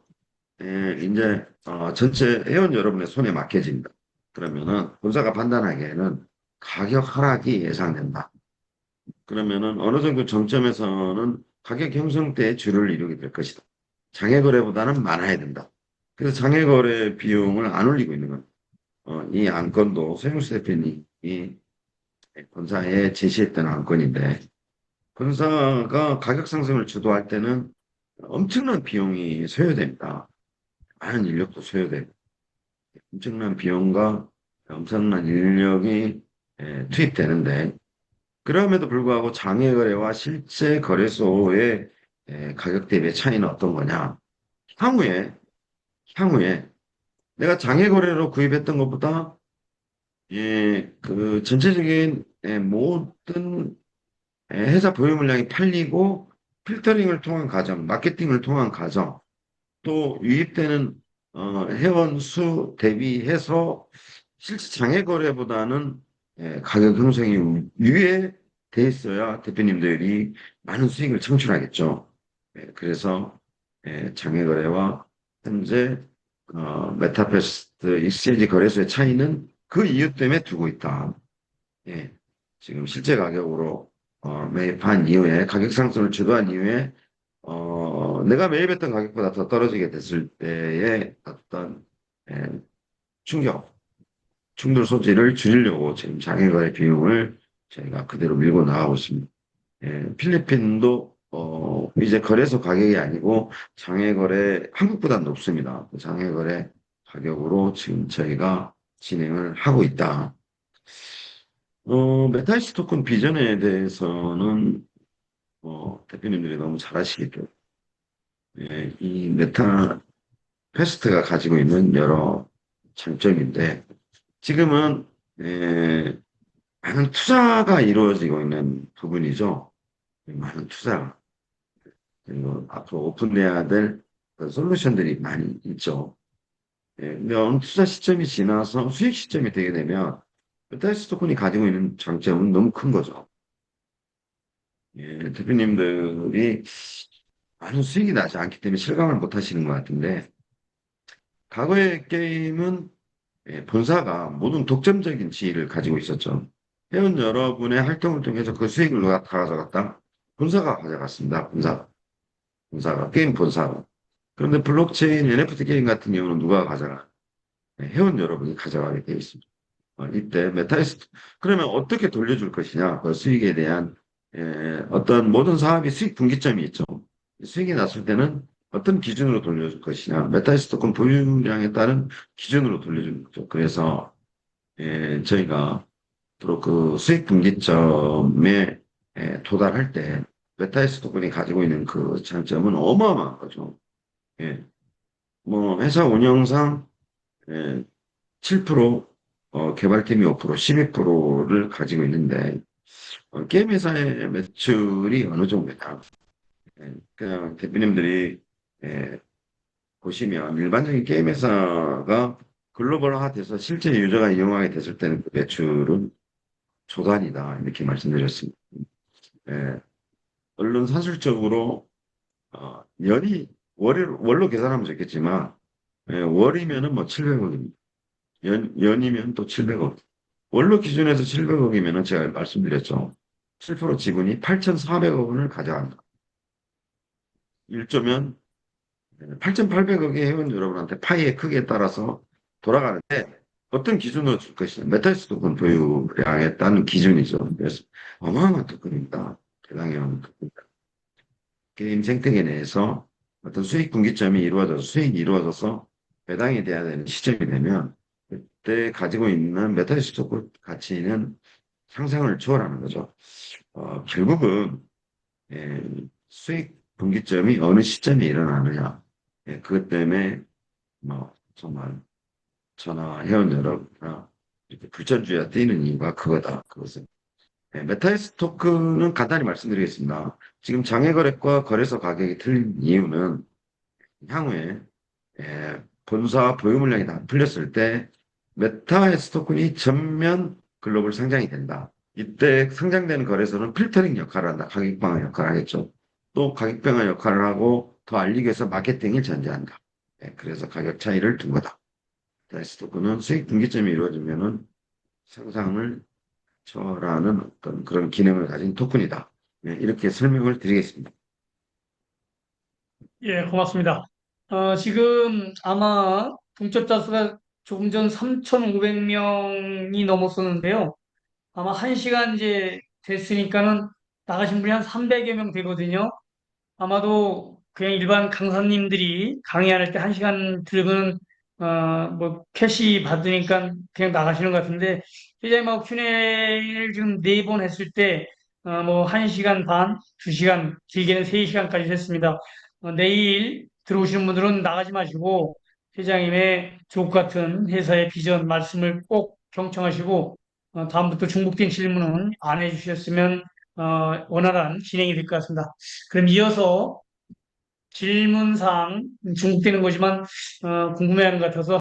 이제, 전체 회원 여러분의 손에 맡겨집니다. 그러면은, 본사가 판단하기에는 가격 하락이 예상된다. 그러면은, 어느 정도 정점에서는 가격 형성 때 주를 이루게 될 것이다. 장외 거래보다는 많아야 된다. 그래서 장외 거래 비용을 안 올리고 있는 겁니다. 이 안건도 세무수 대표님이 본사에 제시했던 안건인데 본사가 가격 상승을 주도할 때는 엄청난 비용이 소요됩니다. 많은 인력도 소요되고 엄청난 비용과 엄청난 인력이 투입되는데 그럼에도 불구하고 장외 거래와 실제 거래소의 가격 대비 차이는 어떤 거냐? 향후에 향후에 내가 장외 거래로 구입했던 것보다 그 전체적인 모든 회사 보유 물량이 팔리고 필터링을 통한 과정, 마케팅을 통한 과정, 또 유입되는 회원 수 대비해서 실제 장외 거래보다는 가격 형성이 유예돼 있어야 대표님들이 많은 수익을 창출하겠죠. 그래서 장외 거래와 현재 메타버스 익스체인지 거래소의 차이는 그 이유 때문에 두고 있다. 예, 지금 실제 가격으로 매입한 이후에 가격 상승을 주도한 이후에 내가 매입했던 가격보다 더 떨어지게 됐을 때의 어떤 예, 충격, 충돌 소지를 줄이려고 지금 장애거래 비용을 저희가 그대로 밀고 나가고 있습니다. 필리핀도 이제 거래소 가격이 아니고 장외거래 한국보다 높습니다. 그 장외거래 가격으로 지금 저희가 진행을 하고 있다. 메타이스 토큰 비전에 대해서는 대표님들이 너무 잘 아시겠죠. 이 메타 퀘스트가 가지고 있는 여러 장점인데 지금은 에, 많은 투자가 이루어지고 있는 부분이죠. 많은 투자 그리고 앞으로 오픈돼야 될 그 솔루션들이 많이 있죠. 근데 어느 투자 시점이 지나서 수익 시점이 되게 되면 메타이스 토큰이 가지고 있는 장점은 너무 큰 거죠. 대표님들이 많은 수익이 나지 않기 때문에 실감을 못 하시는 것 같은데 과거의 게임은 본사가 모든 독점적인 지위를 가지고 있었죠. 회원 여러분의 활동을 통해서 그 수익을 누가 다 가져갔다? 본사가 가져갔습니다. 본사가, 게임 본사가. 그런데 블록체인 NFT 게임 같은 경우는 누가 가져가? 회원 여러분이 가져가게 되어 있습니다. 이때 메타이스, 그러면 어떻게 돌려줄 것이냐? 그 수익에 대한 어떤 모든 사업이 수익 분기점이 있죠. 수익이 났을 때는 어떤 기준으로 돌려줄 것이냐? 메타이스 토큰 보유량에 따른 기준으로 돌려주는 거죠. 그래서 저희가 앞으로 그 수익 분기점에 도달할 때 메타이스 토큰이 가지고 있는 그 장점은 어마어마한 거죠. 예. 뭐 회사 운영상 7%, 개발팀이 5%, 12%를 가지고 있는데 게임 회사의 매출이 어느 정도냐? 그냥 대표님들이 예, 보시면 일반적인 게임 회사가 글로벌화돼서 실제 유저가 이용하게 됐을 때는 그 매출은 조단이다 이렇게 말씀드렸습니다. 예, 물론 사실적으로 월로 계산하면 좋겠지만 월이면은 뭐 700억입니다. 연이면 또 700억. 원로 기준에서 700억이면은 제가 말씀드렸죠. 7% 지분이 8,400억 원을 가져간다. 1조면 8,800억의 회원 여러분한테 파이의 크기에 따라서 돌아가는데 어떤 기준으로 줄 것이냐. 메타이스 토큰 보유량에 따른 기준이죠. 그래서 어마어마한 토큰입니다. 대단한 토큰입니다. 게임 생태계 내에서 어떤 수익 분기점이 이루어져서 수익이 이루어져서 배당이 돼야 되는 시점이 되면 그때 가지고 있는 메타이스 토큰 가치는 상상을 초월하는 거죠. 결국은 예, 수익 분기점이 어느 시점에 일어나느냐. 그것 때문에 뭐 정말 전화 회원 여러분이나 이렇게 불전주의가 뛰는 이유가 그거다. 그것은 메타이스 토큰은 간단히 말씀드리겠습니다. 지금 장외거래과 거래소 가격이 틀린 이유는 향후에 본사 보유 물량이 다 풀렸을 때 메타이스 토큰이 전면 글로벌 상장이 된다. 이때 상장되는 거래소는 필터링 역할을 한다. 가격 방어 역할을 하겠죠. 또 가격 방어 역할을 하고 더 알리기 위해서 마케팅을 전제한다. 그래서 가격 차이를 둔 거다. 메타이스 토큰은 수익 분기점이 이루어지면은 상상을 초월하는 어떤 그런 기능을 가진 토큰이다. 이렇게 설명을 드리겠습니다. 예, 고맙습니다. 지금 아마 동접자 수가 조금 전 3,500명이 넘었었는데요. 아마 1시간 이제 됐으니까는 나가신 분이 한 300여 명 되거든요. 아마도 그냥 일반 강사님들이 강의할 때 1시간 들으면 뭐 캐시 받으니까 그냥 나가시는 것 같은데 회장님하고 Q&A를 지금 4번 했을 때 뭐 1시간 반, 2시간, 길게는 3시간까지 됐습니다. 내일 들어오시는 분들은 나가지 마시고 회장님의 주옥 같은 회사의 비전 말씀을 꼭 경청하시고 다음부터 중복된 질문은 안 해주셨으면 원활한 진행이 될 것 같습니다. 그럼 이어서 질문사항 중복되는 거지만 궁금해하는 것 같아서